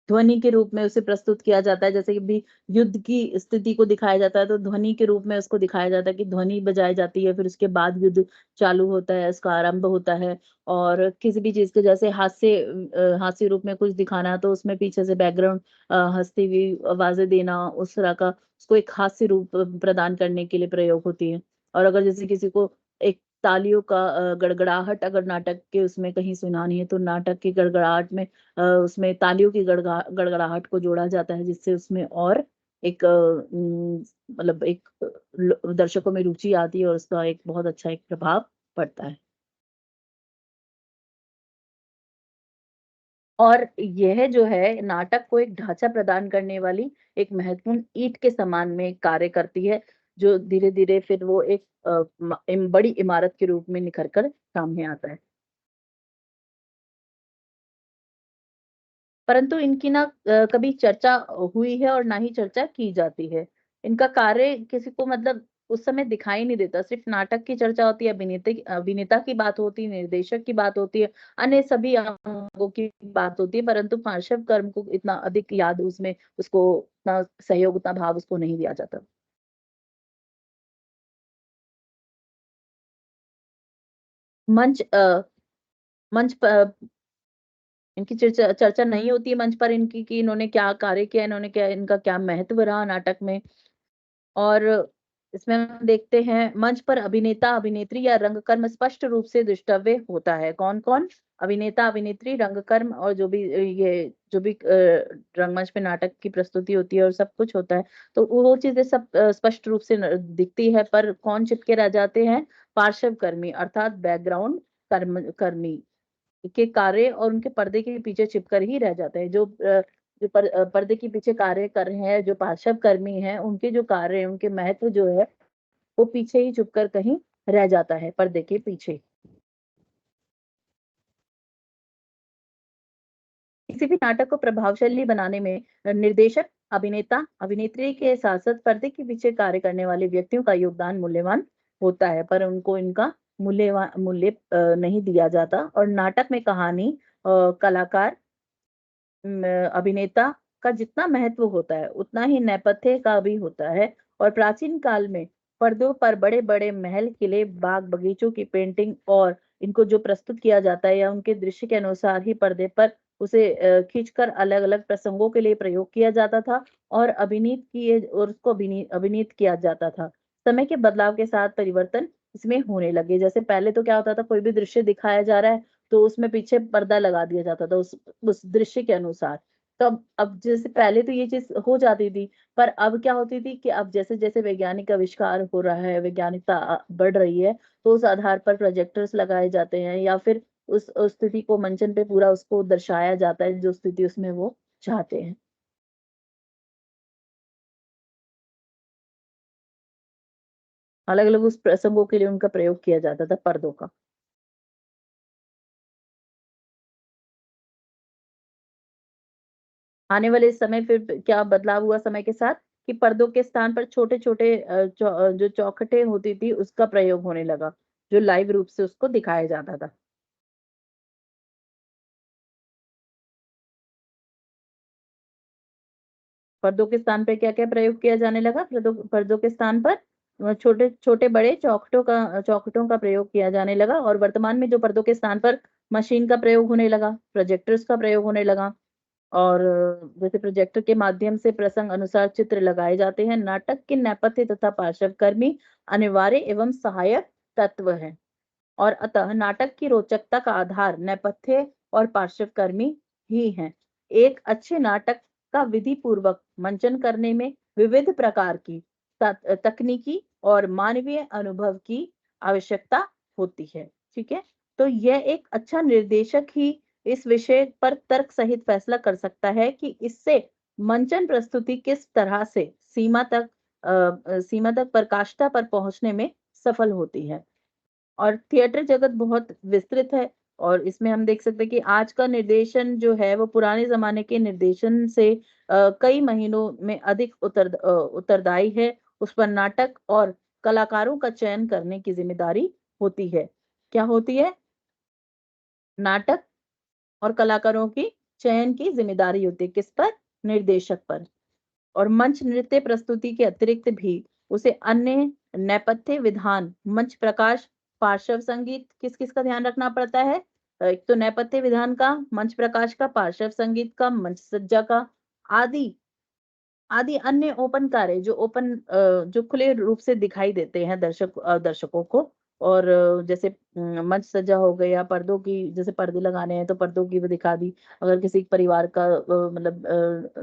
Speaker 2: ध्वनि के रूप में उसे प्रस्तुत किया जाता है। जैसे कि भी युद्ध की स्थिति को दिखाया जाता है तो ध्वनि के रूप में उसको दिखाया जाता है कि ध्वनि बजाई जाती है, फिर उसके बाद युद्ध चालू होता है, उसका आरंभ होता है। और किसी भी चीज़ के जैसे हास्य रूप में कुछ दिखाना है तो उसमें पीछे से बैकग्राउंड हँसती हुई आवाज़ें देना, उस तरह का उसको एक हास्य रूप प्रदान करने के लिए प्रयोग होती है। और अगर जैसे किसी को एक तालियों का गड़गड़ाहट अगर नाटक के उसमें कहीं सुनानी है तो नाटक की गड़गड़ाहट में उसमें तालियों की गड़गड़ाहट को जोड़ा जाता है, जिससे उसमें और एक मतलब एक दर्शकों में रुचि आती है और उसका एक बहुत अच्छा एक प्रभाव पड़ता है। और यह जो है नाटक को एक ढाँचा प्रदान करने वाली एक महत्वपूर्ण ईंट के समान में कार्य करती है, जो धीरे-धीरे फिर वो एक बड़ी इमारत के रूप में निखर कर सामने आता है। परंतु इनकी ना कभी चर्चा हुई है और ना ही चर्चा की जाती है। इनका कार्य किसी को मतलब उस समय दिखाई नहीं देता, सिर्फ़ नाटक की चर्चा होती है, अभिनेता की बात होती है, निर्देशक की बात होती है, अन्य सभी अंगों की बात होती है, परंतु पार्श्व कर्म को इतना अधिक याद उसमें उसको उतना सहयोग, उतना भाव उसको नहीं दिया जाता। मंच मंच प इनकी चर्चा चर्चा नहीं होती है मंच पर इनकी कि इन्होंने क्या कार्य किया, इन्होंने क्या इनका क्या महत्व रहा नाटक में। और इसमें हम देखते हैं मंच पर अभिनेता-अभिनेत्री या रंगकर्म स्पष्ट रूप से द्रष्टव्य होता है। कौन-कौन? अभिनेता-अभिनेत्री, रंगकर्म और ये जो भी रंगमंच पे नाटक की प्रस्तुति होती है और सब कुछ होता है, तो वो चीज़ें सब स्पष्ट रूप से दिखती है, पर कौन चिपके रह जाते हैं? पार्श्व कर्मी अर्थात बैकग्राउंड कर्मी के कार्य और उनके पर्दे के पीछे छिपकर ही रह जाते हैं। पर्दे के पीछे कार्य कर रहे हैं, जो पार्श्व कर्मी हैं, उनके जो कार्य हैं, उनके महत्व जो है, वो पीछे ही छुपकर कहीं रह जाता है, पर्दे के पीछे। किसी भी नाटक को प्रभावशाली बनाने में निर्देशक, अभिनेता, अभिनेत्री के साथ-साथ पर्दे के पीछे कार्य करने वाले व्यक्तियों का योगदान मूल्यवान होता है, पर उनको इनका मूल्य नहीं दिया जाता और नाटक में कहानी कलाकार अभिनेता का जितना महत्व होता है, उतना ही नेपथ्य का भी होता है और प्राचीन काल में पर्दों पर बड़े-बड़े महल, किले, बाग-बगीचों की पेंटिंग और इनको जो प्रस्तुत किया जाता है या उनके दृश्य के अनुसार ही पर्दे पर उसे खींचकर अलग-अलग प्रसंगों के लिए प्रयोग किया जाता था और उसको अभिनीत किया जाता था। समय के बदलाव के साथ परिवर्तन इसमें होने लगे। जैसे पहले तो क्या होता था, कोई भी दृश्य दिखाया जा रहा है, तो उसमें पीछे पर्दा लगा दिया जाता था उस दृश्य के अनुसार। तो अब जैसे पहले तो ये चीज़ हो जाती थी, पर अब क्या होती थी कि अब जैसे-जैसे वैज्ञानिक आविष्कार हो रहा है, वैज्ञानिकता बढ़ रही है, तो उस आधार पर प्रोजेक्टर्स लगाए जाते हैं या फिर उस स्थिति को मंचन पे पूरा उसको दर्शाया जाता है, जो स्थिति उसमें वो चाहते हैं। अलग-अलग उस प्रसंगों के लिए उनका प्रयोग किया जाता था पर्दों का। आने वाले समय फिर क्या बदलाव हुआ समय के साथ कि पर्दों के स्थान पर छोटे-छोटे जो चौखटें होती थी उसका प्रयोग होने लगा, जो लाइव रूप से उसको दिखाया जाता था। पर्दों के स्थान पे क्या-क्या प्रयोग किया जाने लगा? पर्दों के स्थान पर छोटे-छोटे बड़े चौखटों का प्रयोग किया जाने लगा और वर्तमान में जो पर्दों के स्थान पर मशीन का प्रयोग होने लगा, प्रोजेक्टर्स का प्रयोग होने लगा। और जैसे प्रोजेक्टर के माध्यम से प्रसंग अनुसार चित्र लगाए जाते हैं। नाटक के नेपथ्य तथा पार्श्वकर्मी अनिवार्य एवं सहायक तत्व हैं और अतः नाटक की रोचकता का आधार नेपथ्य और पार्श्वकर्मी ही हैं। एक अच्छे नाटक का विधि पूर्वक मंचन करने में विविध प्रकार की तकनीकी और मानवीय अनुभव की आवश्यकता होती है। ठीक है? तो यह एक अच्छा निर्देशक ही इस विषय पर तर्क सहित फैसला कर सकता है कि इससे मंचन प्रस्तुति किस तरह से सीमा तक प्रकाष्ठा पर पहुंचने में सफल होती है। और थिएटर जगत बहुत विस्तृत है और इसमें हम देख सकते हैं कि आज का निर्देशन जो है वो पुराने ज़माने के निर्देशन से कई महीनों में अधिक उत्तरदायी है। उस पर नाटक और कलाकारों का चयन करने की ज़िम्मेदारी होती है। क्या होती है? नाटक और कलाकारों की चयन की जिम्मेदारी होती है, किस पर? निर्देशक पर। और मंच नृत्य प्रस्तुति के अतिरिक्त भी उसे अन्य नेपथ्य विधान, मंच प्रकाश, पार्श्व संगीत किस-किस का ध्यान रखना पड़ता है? एक तो नेपथ्य विधान का, मंच प्रकाश का, पार्श्व संगीत का, मंच सज्जा का, आदि आदि अन्य ओपन कार्य जो जो खुले रूप से दिखाई देते हैं दर्शकों को। और जैसे मंच सज्जा हो गया, पर्दों की जैसे पर्दे लगाने हैं तो पर्दों की भी दिखा दी। अगर किसी परिवार का मतलब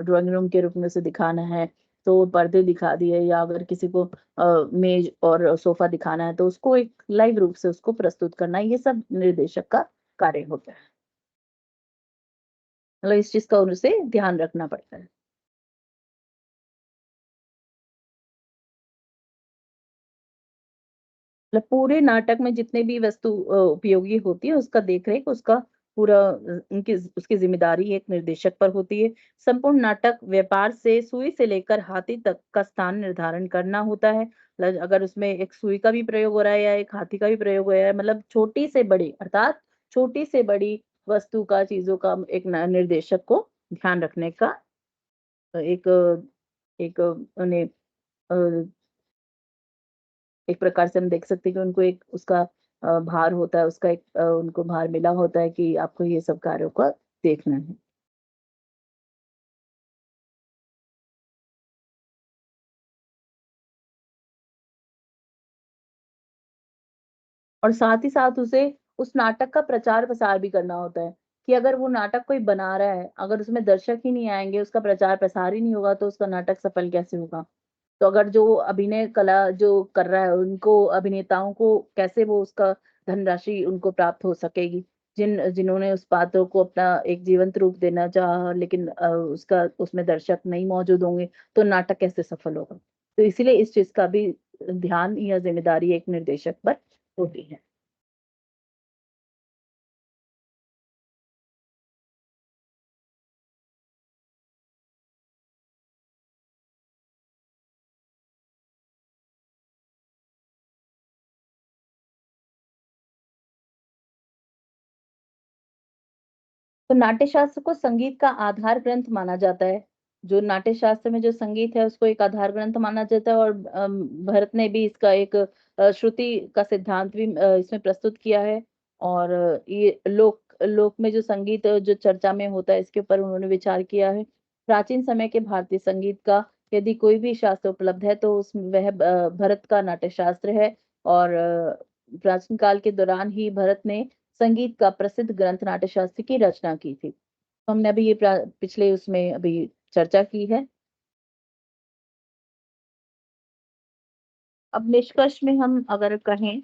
Speaker 2: ड्राइंग रूम के रूप में उसे दिखाना है तो पर्दे दिखा दिए, या अगर किसी को मेज और सोफा दिखाना है तो उसको एक लाइव रूप से उसको प्रस्तुत करना, ये सब निर्देशक का कार्य होता है। मतलब इस चीज का उसे ध्यान रखना पड़ता है। मतलब पूरे नाटक में जितने भी वस्तु उपयोगी होती है उसका देख-रेख उसका पूरा उनकी उसकी ज़िम्मेदारी एक निर्देशक पर होती है। संपूर्ण नाटक व्यापार से सुई से लेकर हाथी तक का स्थान निर्धारण करना होता है। अगर उसमें एक सुई का भी प्रयोग हो रहा है या एक हाथी का भी प्रयोग हो रहा है, मतलब छोटी से बड़ी अर्थात छोटी से बड़ी वस्तु का, चीज़ों का एक निर्देशक को ध्यान रखने का एक एक उन्हें अ एक प्रकार से हम देख सकते हैं कि उनको एक उसका भार होता है, उसका एक उनको भार मिला होता है कि आपको ये सब कार्यों को देखना है। और साथ ही साथ उसे उस नाटक का प्रचार-प्रसार भी करना होता है, कि अगर वो नाटक कोई बना रहा है, अगर उसमें दर्शक ही नहीं आएँगे, उसका प्रचार-प्रसार ही नहीं होगा, तो उसका नाटक सफल कैसे होगा? तो अगर जो अभिनय कला जो कर रहा है, उनको अभिनेताओं को कैसे वो उसका धनराशि उनको प्राप्त हो सकेगी? जिन्होंने उस पात्र को अपना एक जीवंत रूप देना चाहा, लेकिन उसका उसमें दर्शक नहीं मौजूद होंगे, तो नाटक कैसे सफल होगा? तो इसीलिए इस चीज़ का भी ध्यान या ज़िम्मेदारी एक निर्देशक पर होती है। तो नाट्यशास्त्र को संगीत का आधार ग्रंथ माना जाता है। जो नाट्यशास्त्र में जो संगीत है उसको एक आधार ग्रंथ माना जाता है, और भरत ने भी इसका एक श्रुति का सिद्धांत भी इसमें प्रस्तुत किया है। और ये लोक लोक में जो संगीत जो चर्चा में होता है इसके ऊपर उन्होंने विचार किया है। प्राचीन समय के भारतीय संगीत का यदि कोई भी शास्त्र उपलब्ध है तो उस वह भरत का नाट्यशास्त्र है। और प्राचीन काल के दौरान ही भरत ने संगीत का प्रसिद्ध ग्रंथ नाट्यशास्त्र की रचना की थी। तो हमने अभी ये पिछले उसमें अभी चर्चा की है। अब निष्कर्ष में हम अगर कहें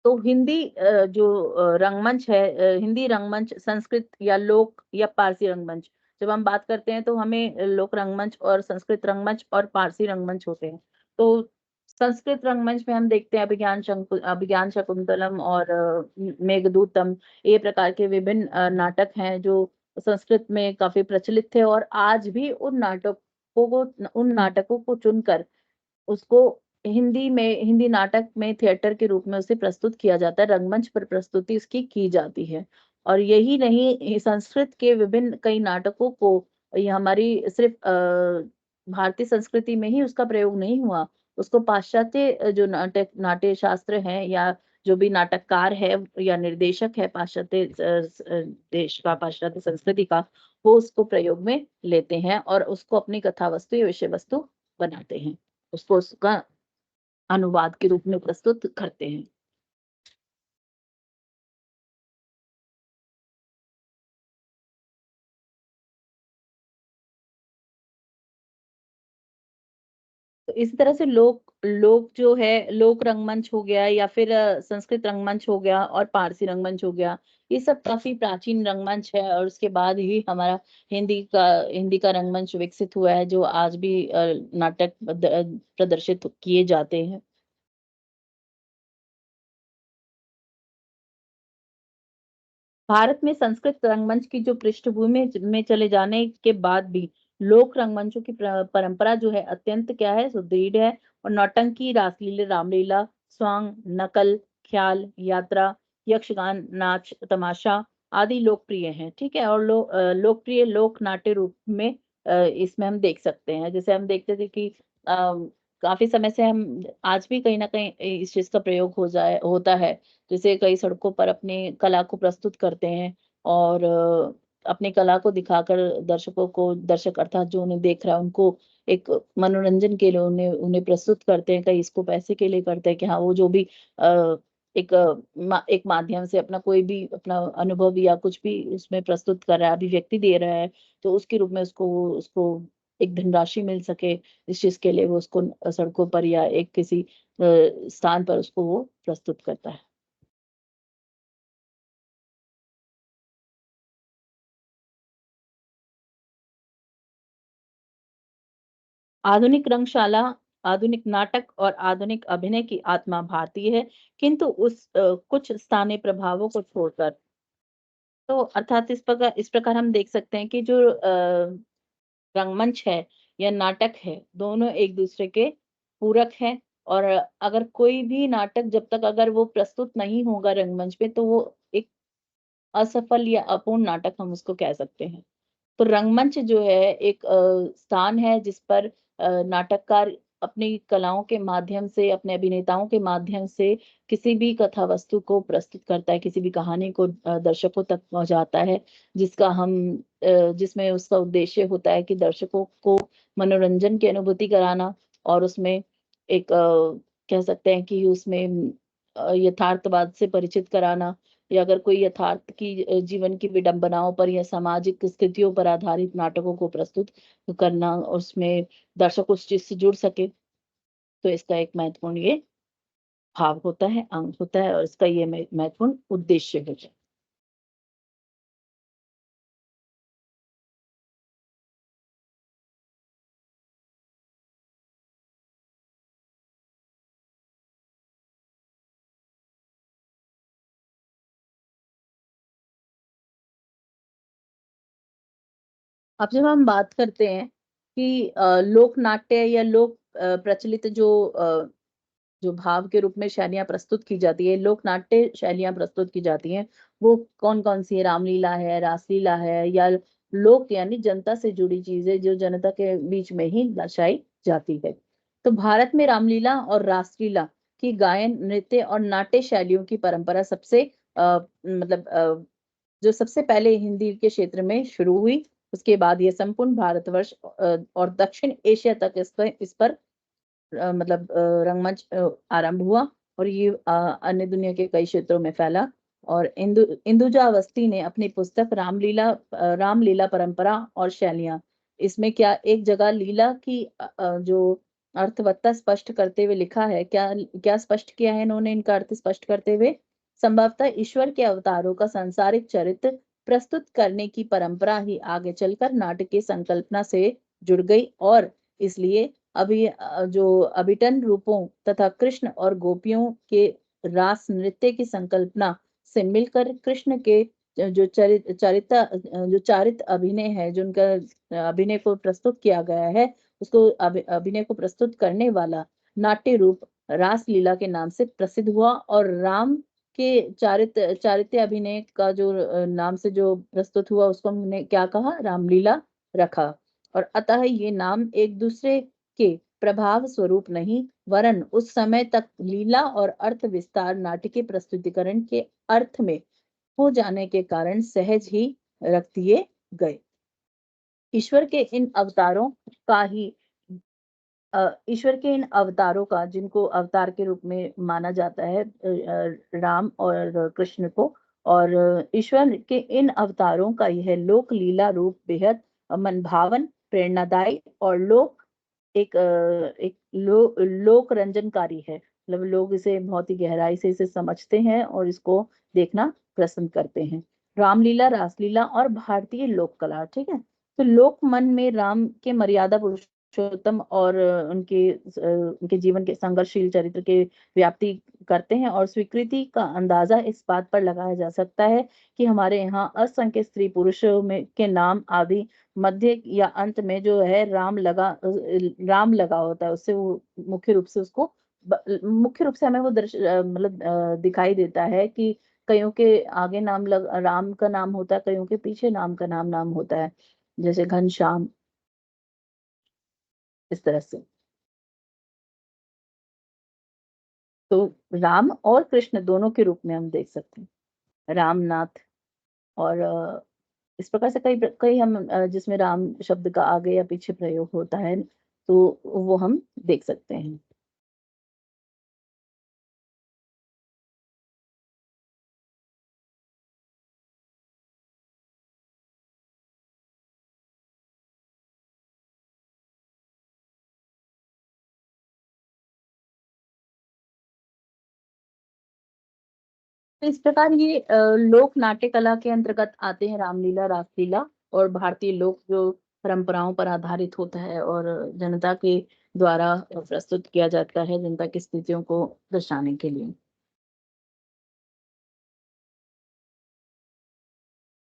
Speaker 2: तो हिंदी जो रंगमंच है, हिंदी रंगमंच संस्कृत या लोक या पारसी रंगमंच, जब हम बात करते हैं तो हमें लोक रंगमंच और संस्कृत रंगमंच और पारसी रंगमंच होते हैं। तो संस्कृत रंगमंच में हम देखते हैं अभिज्ञान शकुंतलम और मेघदूतम, ये प्रकार के विभिन्न नाटक हैं जो संस्कृत में काफी प्रचलित थे, और आज भी उन नाटकों को चुनकर उसको हिंदी नाटक में थिएटर के रूप में उसे प्रस्तुत किया जाता है, रंगमंच पर प्रस्तुति उसकी की जाती है। और यही नहीं, ये संस्कृत के विभिन्न कई नाटकों को ये हमारी सिर्फ़ भारतीय संस्कृति में ही उसका प्रयोग नहीं हुआ, उसको पाश्चात्य जो नाट्य शास्त्र हैं या जो भी नाटककार है या निर्देशक है पाश्चात्य देश का, पाश्चात्य संस्कृति का, वो उसको प्रयोग में लेते हैं और उसको अपनी कथा वस्तु या विषय वस्तु बनाते हैं। उसको उसका अनुवाद के रूप में प्रस्तुत करते हैं। तो इसी तरह से लोक लोक जो है, लोक रंगमंच हो गया या फिर संस्कृत रंगमंच हो गया और पारसी रंगमंच हो गया, ये सब काफ़ी प्राचीन रंगमंच है, और उसके बाद ही हमारा हिंदी का रंगमंच विकसित हुआ है, जो आज भी नाटक प्रदर्शित किए जाते हैं। भारत में संस्कृत रंगमंच की जो पृष्ठभूमि में चले जाने के बाद भी लोक रंगमंचों की परंपरा जो है अत्यंत क्या है, सुदृढ़ है। और नौटंकी, रासलीला, रामलीला, स्वांग, नकल, ख्याल, यात्रा, यक्षगान, नाच, तमाशा, आदि लोकप्रिय हैं, ठीक है? और लोकप्रिय लोक नाट्य रूप में इसमें हम देख सकते हैं। जैसे हम देखते थे कि काफ़ी समय से हम आज भी कहीं न कहीं इस चीज़ का प्रयोग होता है। जैसे कई सड़कों पर अपनी कला को प्रस्तुत करते हैं और अपनी कला को दिखाकर दर्शकों को दर्शक अर्थात जो उन्हें देख रहा है उनको एक मनोरंजन के लिए उन्हें उन्हें प्रस्तुत करते हैं, कई इसको पैसे के लिए करते हैं कि हाँ, वो जो भी एक एक माध्यम से अपना कोई भी अपना अनुभव या कुछ भी उसमें प्रस्तुत कर रहा है, अभिव्यक्ति दे रहा है, तो उसके रूप में उसको एक धनराशि मिल सके, इस चीज़ के लिए वो उसको सड़कों पर या एक किसी स्थान पर उसको वो प्रस्तुत करता है। आधुनिक रंगशाला, आधुनिक नाटक और आधुनिक अभिनय की आत्मा भारतीय है, किंतु कुछ स्थानीय प्रभावों को छोड़कर। तो अर्थात इस प्रकार हम देख सकते हैं कि जो रंगमंच है या नाटक है, दोनों एक-दूसरे के पूरक हैं और अगर कोई भी नाटक जब तक अगर वो प्रस्तुत नहीं होगा रंगमंच पे, तो वो एक असफल या अपूर्ण नाटक हम उसको कह सकते हैं। तो रंगमंच जो है एक स्थान है जिस पर नाटककार अपनी कलाओं के माध्यम से, अपने अभिनेताओं के माध्यम से किसी भी कथा वस्तु को प्रस्तुत करता है, किसी भी कहानी को दर्शकों तक पहुँचाता है, जिसमें उसका उद्देश्य होता है कि दर्शकों को मनोरंजन की अनुभूति कराना और उसमें एक कह सकते हैं कि उसमें यथार्थवाद से परिचित कराना या अगर कोई यथार्थ की जीवन की विडंबनाओं पर या सामाजिक स्थितियों पर आधारित नाटकों को प्रस्तुत करना, उसमें दर्शक उस चीज़ से जुड़ सके, तो इसका एक महत्वपूर्ण ये भाव होता है, अंग होता है और इसका ये महत्वपूर्ण उद्देश्य होता है। अब जब हम बात करते हैं कि लोक नाट्य या प्रचलित जो भाव के रूप में शैलियाँ प्रस्तुत की जाती है, लोक नाट्य शैलियाँ प्रस्तुत की जाती हैं, वो कौन-कौन सी है? रामलीला है, रासलीला है या लोक यानी जनता से जुड़ी चीज़ें जो जनता के बीच में ही दर्शाई जाती है। तो भारत में रामलीला और रासलीला की गायन, नृत्य और नाट्य शैलियों की परंपरा मतलब जो सबसे पहले हिंदी के क्षेत्र में शुरू हुई, उसके बाद ये संपूर्ण भारतवर्ष और दक्षिण एशिया तक इस पर रंगमंच आरंभ हुआ और ये अन्य दुनिया के कई क्षेत्रों में फैला और इंदुजा अवस्थी ने अपनी पुस्तक रामलीला परंपरा और शैलियाँ इसमें क्या एक जगह लीला की जो अर्थवत्ता स्पष्ट करते हुए लिखा है क्या क्या स्पष्ट किया है इन्होंने इनका अर्थ स्पष्ट करते हुए संभवतः ईश्वर के अवतारों का सांसारिक चरित्र प्रस्तुत करने की परंपरा ही आगे चलकर नाटक की संकल्पना से जुड़ गई और इसलिए जो अभिटन रूपों तथा कृष्ण और गोपियों के रास नृत्य की संकल्पना से मिलकर कृष्ण के जो चारित अभिनय है जो उनका अभिनय को प्रस्तुत किया गया है उसको अभिनय को प्रस्तुत करने वाला नाट्य रूप रास लीला के नाम से प्रसिद्ध हुआ और राम के चारित्य अभिनय का जो नाम से जो प्रस्तुत हुआ उसको हमने क्या कहा रामलीला रखा और अतः ये नाम एक दूसरे के प्रभाव स्वरूप नहीं वरन उस समय तक लीला और अर्थ विस्तार नाटकीय प्रस्तुतिकरण के अर्थ में हो जाने के कारण सहज ही रख दिए गए। ईश्वर के इन अवतारों का ही ईश्वर के इन अवतारों का जिनको अवतार के रूप में माना जाता है राम और कृष्ण को और ईश्वर के इन अवतारों का यह लोक लीला रूप बेहद मनभावन प्रेरणादायी और लोक रंजनकारी है मतलब लोग इसे बहुत ही गहराई से इसे समझते हैं और इसको देखना पसंद करते हैं रामलीला रासलीला और भारतीय लोक कला ठीक है तो लोक मन में राम के मर्यादा पुरुषोत्तम और उनके जीवन के संघर्षशील चरित्र के व्याप्ति करते हैं और स्वीकृति का अंदाजा इस बात पर लगाया जा सकता है कि हमारे यहाँ असंख्य स्त्री पुरुषों में के नाम आदि मध्य या अंत में जो है राम लगा होता है उससे वो मुख्य रूप से हमें वो दिखाई देता है कि कईयों के आगे नाम राम का नाम होता है, कईयों के पीछे नाम का नाम होता है, जैसे घनश्याम, इस तरह से। तो राम और कृष्ण दोनों के रूप में हम देख सकते हैं, रामनाथ। और इस प्रकार से कई हम जिसमें राम शब्द का आगे या पीछे प्रयोग होता है, तो वो हम देख सकते हैं। तो इस प्रकार ये लोक नाट्य कला के अंतर्गत आते हैं रामलीला, रासलीला और भारतीय लोक जो परंपराओं पर आधारित होता है और जनता के द्वारा प्रस्तुत किया जाता है जनता की स्थितियों को दर्शाने के लिए।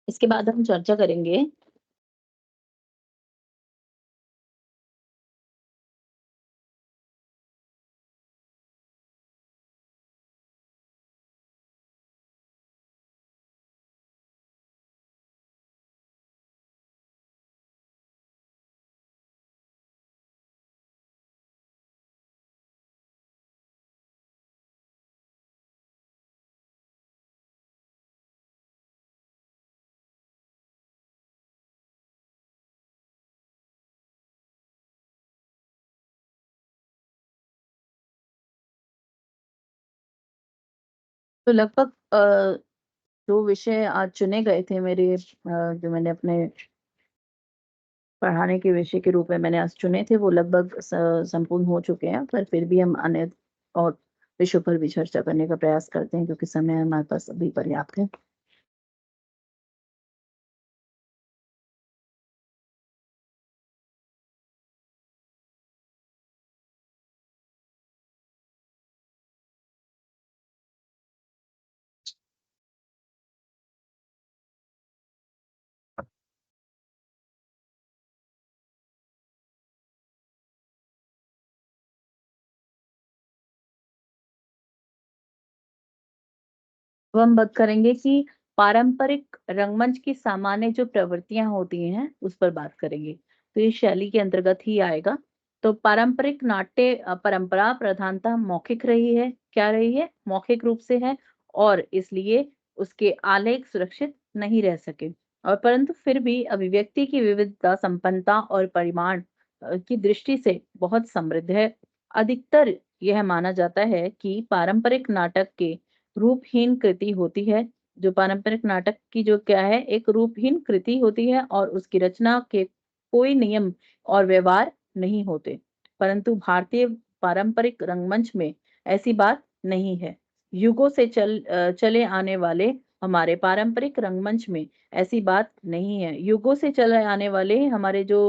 Speaker 2: इसके बाद हम चर्चा करेंगे तो लगभग जो विषय आज चुने गए थे मेरे जो मैंने अपने पढ़ाने के विषय के रूप में मैंने आज चुने थे वो लगभग संपूर्ण हो चुके हैं, पर फिर भी हम अन्य और विषयों पर भी चर्चा करने का प्रयास करते हैं क्योंकि समय हमारे पास अभी पर्याप्त है। अब हम बात करेंगे कि पारंपरिक रंगमंच की सामान्य जो प्रवृत्तियां होती हैं उस पर बात करेंगे। तो ये शैली के अंतर्गत ही आएगा। तो पारंपरिक नाट्य परंपरा प्रधानतः मौखिक रही है। क्या रही है? मौखिक रूप से है और इसलिए उसके आलेख सुरक्षित नहीं रह सके और परंतु फिर भी अभिव्यक्ति की विविधता, संपन्नता और परिमाण की दृष्टि से बहुत समृद्ध है। अधिकतर यह माना जाता है कि पारंपरिक नाटक के रूपहीन कृति होती है। जो पारंपरिक नाटक की जो क्या है, एक रूपहीन कृति होती है और उसकी रचना के कोई नियम और व्यवहार नहीं होते। परंतु भारतीय पारंपरिक रंगमंच में ऐसी बात नहीं है। युगों से चले आने वाले हमारे पारंपरिक रंगमंच में ऐसी बात नहीं है। युगों से चले आने वाले हमारे जो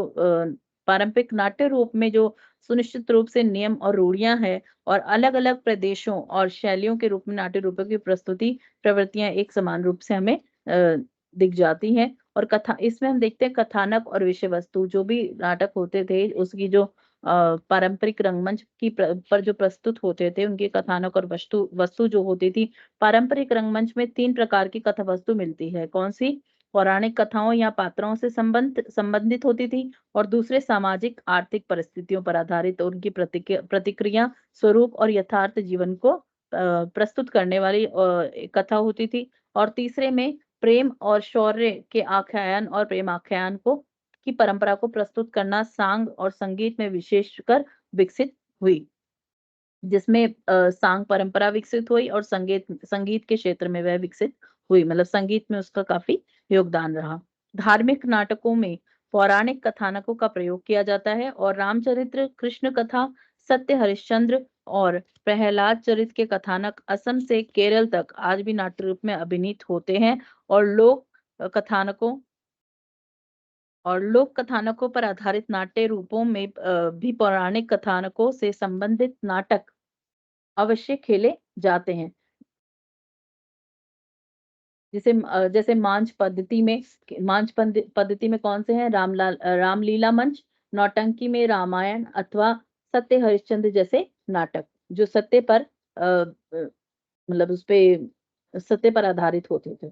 Speaker 2: पारंपरिक नाट्य रूप में जो सुनिश्चित रूप से नियम और रूढ़ियां हैं और अलग-अलग प्रदेशों और शैलियों के रूप में नाट्य रूपों की प्रस्तुति प्रवृत्तियां एक समान रूप से हमें दिख जाती हैं और कथा इसमें हम देखते हैं कथानक और विषय वस्तु जो भी नाटक होते थे उसकी जो पारंपरिक रंगमंच की पर जो प्रस्तुत होते थे उनके कथानक और वस्तु वस्तु जो होती थी पारंपरिक रंगमंच में 3 प्रकार की कथा वस्तु मिलती है। कौन सी? पौराणिक कथाओं या पात्रों से संबंधित होती थी और दूसरे सामाजिक आर्थिक परिस्थितियों पर आधारित और उनकी प्रतिक्रिया स्वरूप और यथार्थ जीवन को प्रस्तुत करने वाली कथा होती थी और तीसरे में प्रेम और शौर्य के आख्यान और प्रेम आख्यान को की परंपरा को प्रस्तुत करना सांग और संगीत में विशेषकर विकसित हुई जिसमें सांग परंपरा विकसित हुई और संगीत संगीत के क्षेत्र में वह विकसित हुई मतलब संगीत में उसका काफी योगदान रहा। धार्मिक नाटकों में पौराणिक कथानकों का प्रयोग किया जाता है और रामचरित्र, कृष्ण कथा, सत्य हरिश्चंद्र और प्रहलाद चरित के कथानक असम से केरल तक आज भी नाट्य रूप में अभिनीत होते हैं और कथानकों लोक कथानकों पर आधारित नाट्य रूपों में भी पौराणिक कथानकों से संबंधित नाटक अवश्य खेले जाते हैं। जैसे मांच पद्धति में कौन से हैं? रामलीला मंच, नौटंकी में रामायण अथवा सत्य हरिश्चंद्र जैसे नाटक, जो सत्य पर मतलब उसपे सत्य पर आधारित होते थे।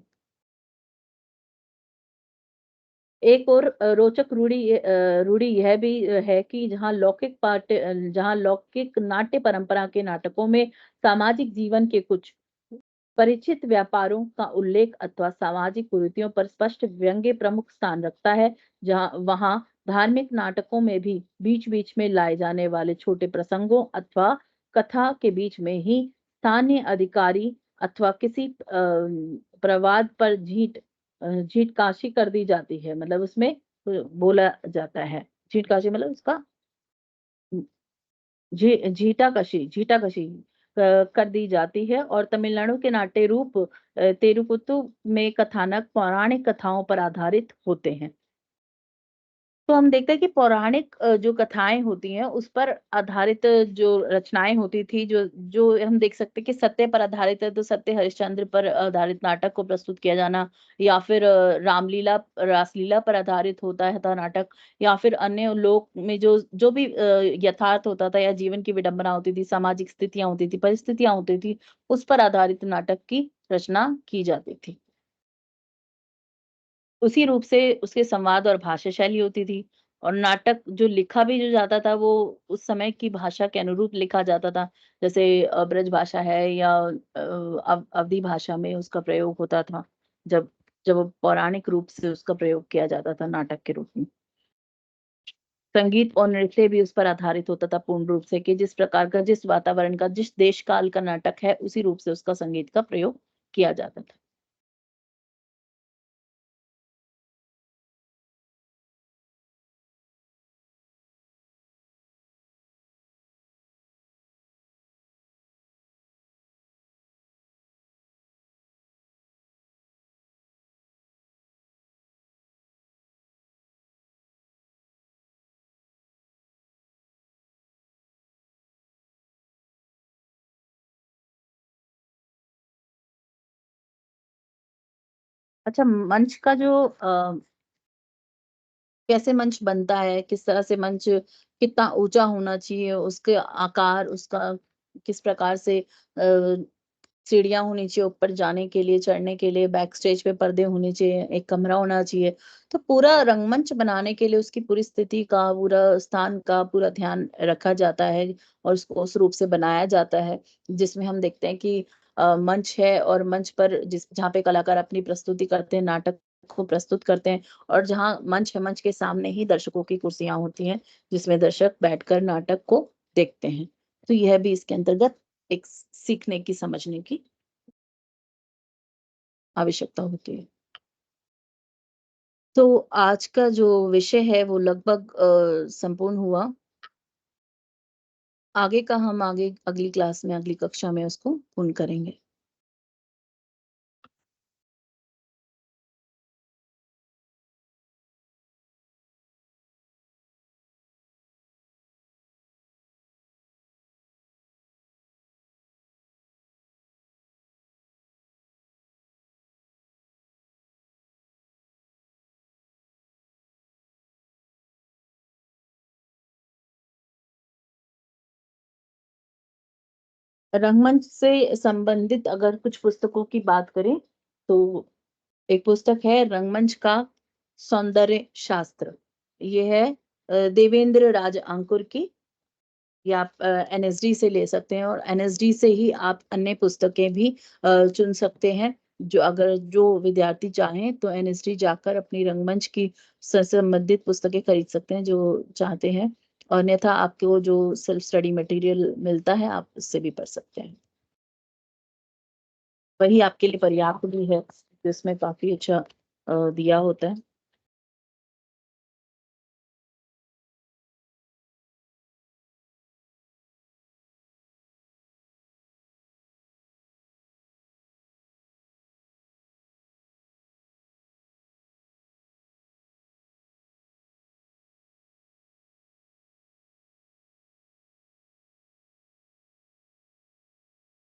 Speaker 2: एक और रोचक रूढ़ी यह भी है कि जहाँ लौकिक नाट्य परंपरा के नाटकों में सामाजिक जीवन के कुछ परिचित व्यापारों का उल्लेख अथवा सामाजिक कुरीतियों पर स्पष्ट व्यंग्य प्रमुख स्थान रखता है, जहाँ वहाँ धार्मिक नाटकों में भी बीच-बीच में लाए जाने वाले छोटे प्रसंगों अथवा कथा के बीच में ही स्थानीय अधिकारी अथवा किसी प्रवाद पर झीटकाशी कर दी जाती है। मतलब उसमें बोला जाता है। झीटकाशी मतलब उसका झीटाकशी कर दी जाती है और तमिलनाडु के नाट्य रूप तेरुकुत्तु में कथानक पौराणिक कथाओं पर आधारित होते हैं। तो हम देखते हैं कि पौराणिक जो कथाएँ होती हैं, उस पर आधारित जो रचनाएँ होती थी, जो जो हम देख सकते हैं कि सत्य पर आधारित है, तो सत्य हरिश्चंद्र पर आधारित नाटक को प्रस्तुत किया जाना या फिर रामलीला, रासलीला पर आधारित होता है था नाटक या फिर अन्य लोक में जो जो भी यथार्थ होता था या जीवन की विडंबना होती थी, सामाजिक स्थितियाँ होती थी, परिस्थितियाँ होती थी, उस पर आधारित नाटक की रचना की जाती थी। उसी रूप से उसके संवाद और भाषा शैली होती थी और नाटक जो लिखा भी जो जाता था वो उस समय की भाषा के अनुरूप लिखा जाता था। जैसे ब्रज भाषा है या अवधी भाषा में उसका प्रयोग होता था। जब जब वो पौराणिक रूप से उसका प्रयोग किया जाता था नाटक के रूप में। संगीत और नृत्य भी उस पर आधारित होता था पूर्ण रूप से कि जिस प्रकार का, जिस वातावरण का, जिस देश काल का नाटक है, उसी रूप से उसका संगीत का प्रयोग किया जाता था। अच्छा, मंच का जो कैसे मंच बनता है, किस तरह से मंच कितना ऊँचा होना चाहिए, उसके आकार, उसका किस प्रकार से सीढ़ियाँ होनी चाहिए ऊपर जाने के लिए, चढ़ने के लिए, बैक स्टेज पे पर्दे होने चाहिए, एक कमरा होना चाहिए। तो पूरा रंगमंच बनाने के लिए उसकी पूरी स्थिति का, पूरा स्थान का पूरा ध्यान रखा जाता है और उसको उस रूप से बनाया जाता है, जिसमें हम देखते हैं कि मंच है और मंच पर जहाँ पे कलाकार अपनी प्रस्तुति करते हैं, नाटक को प्रस्तुत करते हैं और जहाँ मंच है, मंच के सामने ही दर्शकों की कुर्सियाँ होती हैं, जिसमें दर्शक बैठकर नाटक को देखते हैं। तो यह भी इसके अंतर्गत एक सीखने की, समझने की आवश्यकता होती है। तो आज का जो विषय है वो लगभग संपूर्ण हुआ। आगे का हम अगली क्लास में, अगली कक्षा में उसको पूर्ण करेंगे। रंगमंच से संबंधित अगर कुछ पुस्तकों की बात करें, तो एक पुस्तक है रंगमंच का सौंदर्य शास्त्र। ये है देवेंद्र राज अंकुर की। या आप एनएसडी से ले सकते हैं और एनएसडी से ही आप अन्य पुस्तकें भी चुन सकते हैं। जो विद्यार्थी चाहें तो एनएसडी जाकर अपनी रंगमंच की संबंधित पुस्तकें खरीद सकते हैं जो चाहते हैं। और अन्यथा आपको जो सेल्फ स्टडी मटेरियल मिलता है आप उससे भी पढ़ सकते हैं। वही आपके लिए पर्याप्त भी है, जिसमें काफ़ी अच्छा दिया होता है।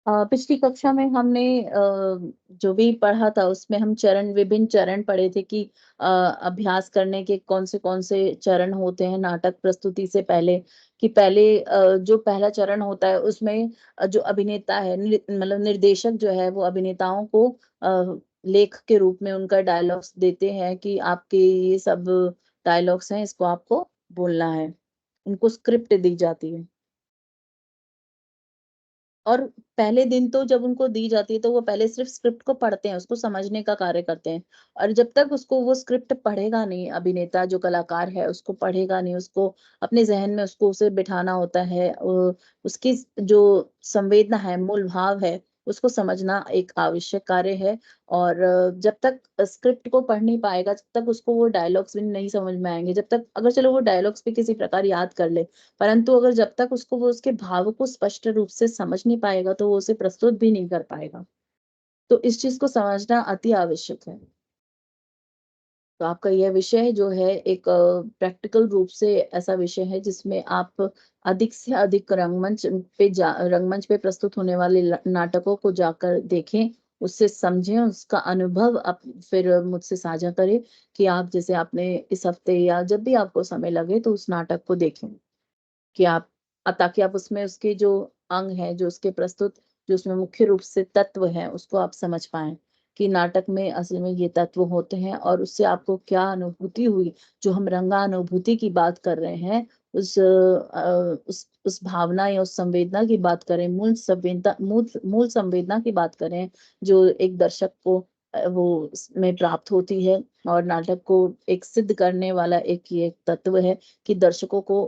Speaker 2: पिछली कक्षा में हमने जो भी पढ़ा था उसमें हम विभिन्न चरण पढ़े थे कि अभ्यास करने के कौन से चरण होते हैं नाटक प्रस्तुति से पहले, कि पहले जो पहला चरण होता है उसमें जो अभिनेता है मतलब निर्देशक जो है वो अभिनेताओं को लेख के रूप में उनका डायलॉग्स देते हैं कि आपके ये सब डायलॉग्स हैं, इसको आपको बोलना है। उनको स्क्रिप्ट दी जाती है और पहले दिन तो जब उनको दी जाती है तो वो पहले सिर्फ स्क्रिप्ट को पढ़ते हैं, उसको समझने का कार्य करते हैं। और जब तक उसको वो स्क्रिप्ट पढ़ेगा नहीं, अभिनेता जो कलाकार है उसको पढ़ेगा नहीं, उसको अपने जहन में उसको उसे बिठाना होता है, उसकी जो संवेदना है, मूल भाव है, उसको समझना एक आवश्यक कार्य है। और जब तक स्क्रिप्ट को पढ़ नहीं पाएगा, जब तक उसको वो डायलॉग्स भी नहीं समझ में आएंगे, जब तक अगर चलो वो डायलॉग्स भी किसी प्रकार याद कर ले, परंतु अगर जब तक उसको वो उसके भाव को स्पष्ट रूप से समझ नहीं पाएगा तो वो उसे प्रस्तुत भी नहीं कर पाएगा। तो इस चीज को समझना अति आवश्यक है। तो आपका यह विषय जो है एक प्रैक्टिकल रूप से ऐसा विषय है जिसमें आप अधिक से अधिक रंगमंच पे प्रस्तुत होने वाले नाटकों को जाकर देखें, उससे समझें, उसका अनुभव आप फिर मुझसे साझा करें कि आप जैसे आपने इस हफ्ते या जब भी आपको समय लगे तो उस नाटक को देखें कि आप ताकि आप उसमें उसके जो अंग है, जो उसके प्रस्तुत, जो उसमें मुख्य रूप से तत्व है, उसको आप समझ पाएं कि नाटक में असल में ये तत्व होते हैं और उससे आपको क्या अनुभूति हुई। जो हम रंगानुभूति की बात कर रहे हैं, उस भावना या उस संवेदना की बात करें, मूल संवेदना की बात करें, जो एक दर्शक को वो में प्राप्त होती है। और नाटक को एक सिद्ध करने वाला एक ये तत्व है कि दर्शकों को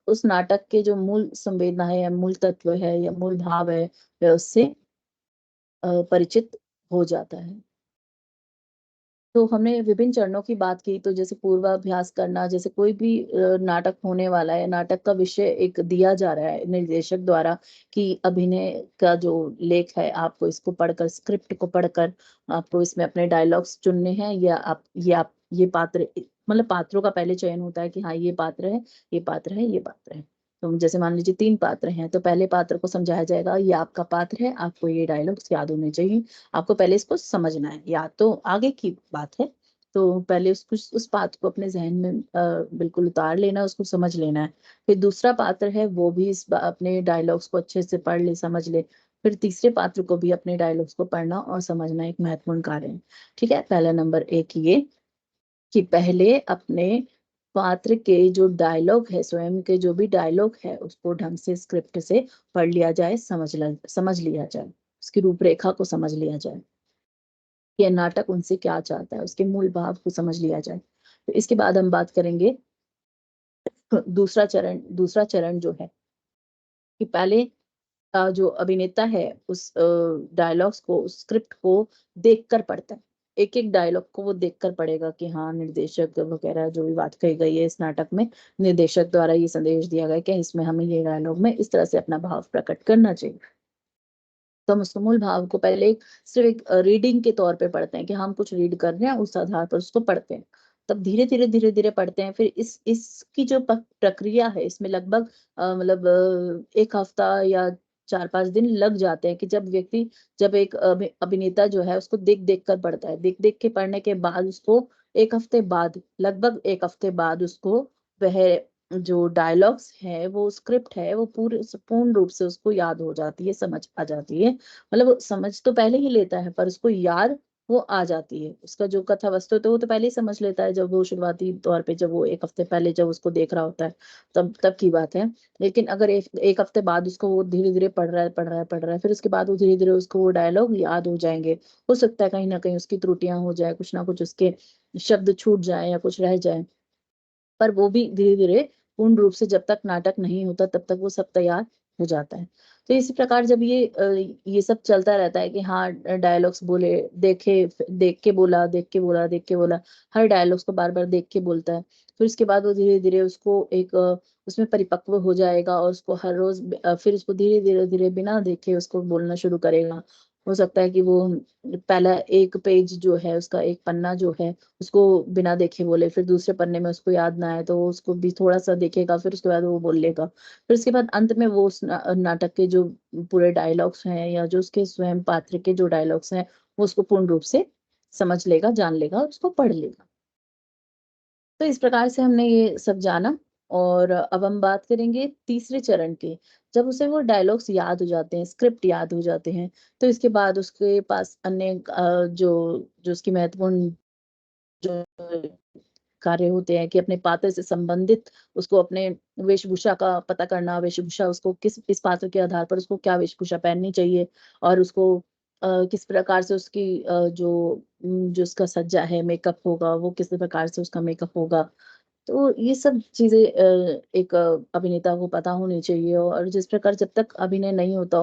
Speaker 2: उस नाटक के जो मूल संवेदना है या मूल तत्व है या मूल भाव है, वह उससे परिचित हो जाता है। तो हमने विभिन्न चरणों की बात की, तो जैसे पूर्वाभ्यास करना, जैसे कोई भी नाटक होने वाला है, नाटक का विषय एक दिया जा रहा है निर्देशक द्वारा कि अभिनय का जो लेख है, आपको इसको पढ़कर, स्क्रिप्ट को पढ़कर आपको इसमें अपने डायलॉग्स चुनने हैं, या आप ये पात्र, मतलब पात्रों का पहले चयन होता है कि हाँ ये पात्र है, ये पात्र है, ये पात्र है। तो जैसे मान लीजिए 3 पात्र हैं, तो पहले पात्र को समझाया जाएगा ये आपका पात्र है, आपको ये डायलॉग्स याद होने चाहिए, आपको पहले इसको समझना है, या तो आगे की बात है तो पहले उसको, उस पात्र को अपने जहन में बिल्कुल उतार लेना, उसको समझ लेना है। फिर दूसरा पात्र है वो भी अपने डायलॉग्स को अच्छे से पढ़ ले, समझ ले। फिर तीसरे पात्र को भी अपने डायलॉग्स को पढ़ना और समझना एक महत्वपूर्ण कार्य है। ठीक है, पहला नंबर एक ये कि पहले अपने पात्र के जो डायलॉग है, स्वयं के जो भी डायलॉग है, उसको ढंग से स्क्रिप्ट से पढ़ लिया जाए, समझ लिया जाए, उसकी रूपरेखा को समझ लिया जाए, ये नाटक उनसे क्या चाहता है, उसके मूल भाव को समझ लिया जाए। तो इसके बाद हम बात करेंगे दूसरा चरण जो है कि पहले जो अभिनेता है उस डायलॉग्स को, उस स्क्रिप्ट को देखकर पढ़ता है। एक एक डायलॉग को वो देखकर पढ़ेगा कि हाँ निर्देशक वगैरह जो भी बात कही गई है इस नाटक में, निर्देशक द्वारा ये संदेश दिया गया है कि इसमें हमें ये डायलॉग में इस तरह से अपना भाव प्रकट करना चाहिए। तो हम उस मूल भाव को पहले सिर्फ एक रीडिंग के तौर पे पढ़ते हैं कि हम कुछ रीड कर रहे हैं, उस आधार पर उसको पढ़ते हैं। तब धीरे धीरे पढ़ते हैं। फिर इसकी जो प्रक्रिया है, इसमें लगभग मतलब 1 हफ्ता या 4-5 दिन लग जाते हैं कि जब एक अभिनेता जो है उसको देख देख कर पढ़ता है, देख देख के पढ़ने के बाद उसको 1 हफ्ते बाद, लगभग 1 हफ्ते बाद उसको वह जो डायलॉग्स है, वो स्क्रिप्ट है, वो पूर्ण रूप से उसको याद हो जाती है, समझ आ जाती है। मतलब वो समझ तो पहले ही लेता है पर उसको याद वो आ जाती है। उसका जो कथा वस्तु होता है वो तो पहले ही समझ लेता है, जब वो शुरुआती तौर पे, जब वो 1 हफ्ते तब उसको देख रहा होता है, तब की बात है। लेकिन अगर एक हफ्ते बाद उसको वो धीरे धीरे पढ़ रहा है, फिर उसके बाद वो धीरे धीरे उसको वो डायलॉग याद हो जाएंगे। हो सकता है कहीं ना कहीं उसकी त्रुटियां हो जाए, कुछ ना कुछ उसके शब्द छूट जाए या कुछ रह जाए, पर वो भी धीरे धीरे पूर्ण रूप से, जब तक नाटक नहीं होता तब तक वो सब तैयार हो जाता है। तो इसी प्रकार जब ये सब चलता रहता है कि हाँ डायलॉग्स बोले, देख के बोला, हर डायलॉग्स को बार बार देख के बोलता है। फिर उसके बाद वो धीरे धीरे उसको एक उसमें परिपक्व हो जाएगा और उसको हर रोज फिर उसको धीरे धीरे बिना देखे उसको बोलना शुरू करेगा। हो सकता है कि वो पहला एक पेज जो है, उसका एक पन्ना जो है, उसको बिना देखे बोले, फिर दूसरे पन्ने में उसको याद ना आए तो वो उसको भी थोड़ा सा देखेगा, फिर उसके बाद वो बोल लेगा। फिर उसके बाद अंत में वो उस नाटक के जो पूरे डायलॉग्स हैं या जो उसके स्वयं पात्र के जो डायलॉग्स हैं, वो उसको पूर्ण रूप से समझ लेगा, जान लेगा और उसको पढ़ लेगा। तो इस प्रकार से हमने ये सब जाना और अब हम बात करेंगे तीसरे चरण की। जब उसे वो डायलॉग्स याद हो जाते हैं, स्क्रिप्ट याद हो जाते हैं, तो इसके बाद उसके पास अन्य जो जो उसकी महत्वपूर्ण जो कार्य होते हैं कि अपने पात्र से संबंधित उसको अपने वेशभूषा का पता करना, वेशभूषा उसको किस पात्र के आधार पर उसको क्या वेशभूषा पहननी चाहिए और उसको किस प्रकार से उसकी जो उसका सज्जा है, मेकअप होगा, वो किस प्रकार से उसका मेकअप होगा। तो ये सब चीज़ें एक अभिनेता को पता होनी चाहिए और जिस प्रकार जब तक अभिनय नहीं होता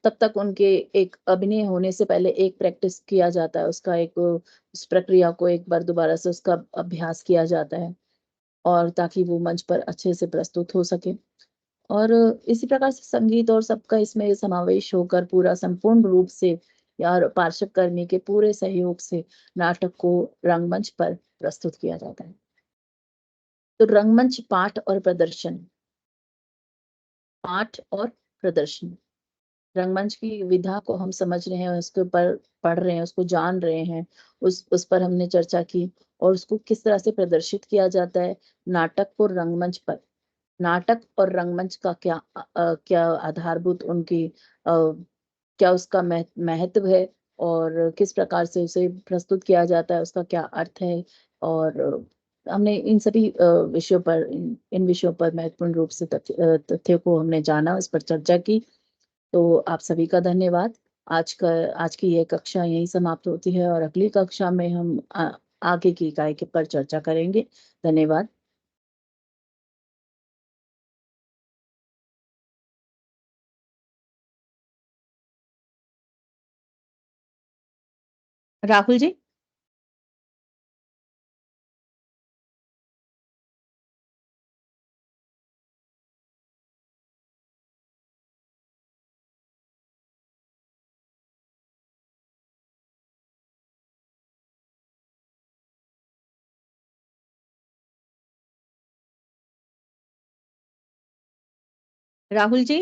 Speaker 2: तब तक उनके एक अभिनय होने से पहले एक प्रैक्टिस किया जाता है, उसका एक उस प्रक्रिया को एक बार दोबारा से उसका अभ्यास किया जाता है और ताकि वो मंच पर अच्छे से प्रस्तुत हो सके। और इसी प्रकार से संगीत और सबका इसमें समावेश होकर पूरा संपूर्ण रूप से या पार्श्व कर्मी के पूरे सहयोग से नाटक को रंगमंच पर प्रस्तुत किया जाता है। तो रंगमंच पाठ और प्रदर्शन। रंगमंच की विधा को हम समझ रहे हैं, उसके ऊपर पढ़ रहे हैं, उसको जान रहे हैं, उस पर हमने चर्चा की और उसको किस तरह से प्रदर्शित किया जाता है नाटक को रंगमंच पर। नाटक और रंगमंच का क्या आधारभूत उनकी क्या उसका महत्व है और किस प्रकार से उसे प्रस्तुत किया जाता है, उसका क्या अर्थ है और हमने इन सभी विषयों पर इन विषयों पर महत्वपूर्ण रूप से तथ्यों को हमने जाना, इस पर चर्चा की। तो आप सभी का धन्यवाद। आज की ये कक्षा यहीं समाप्त होती है और अगली कक्षा में हम आगे की इकाई के पर चर्चा करेंगे। धन्यवाद। राहुल जी। राहुल जी।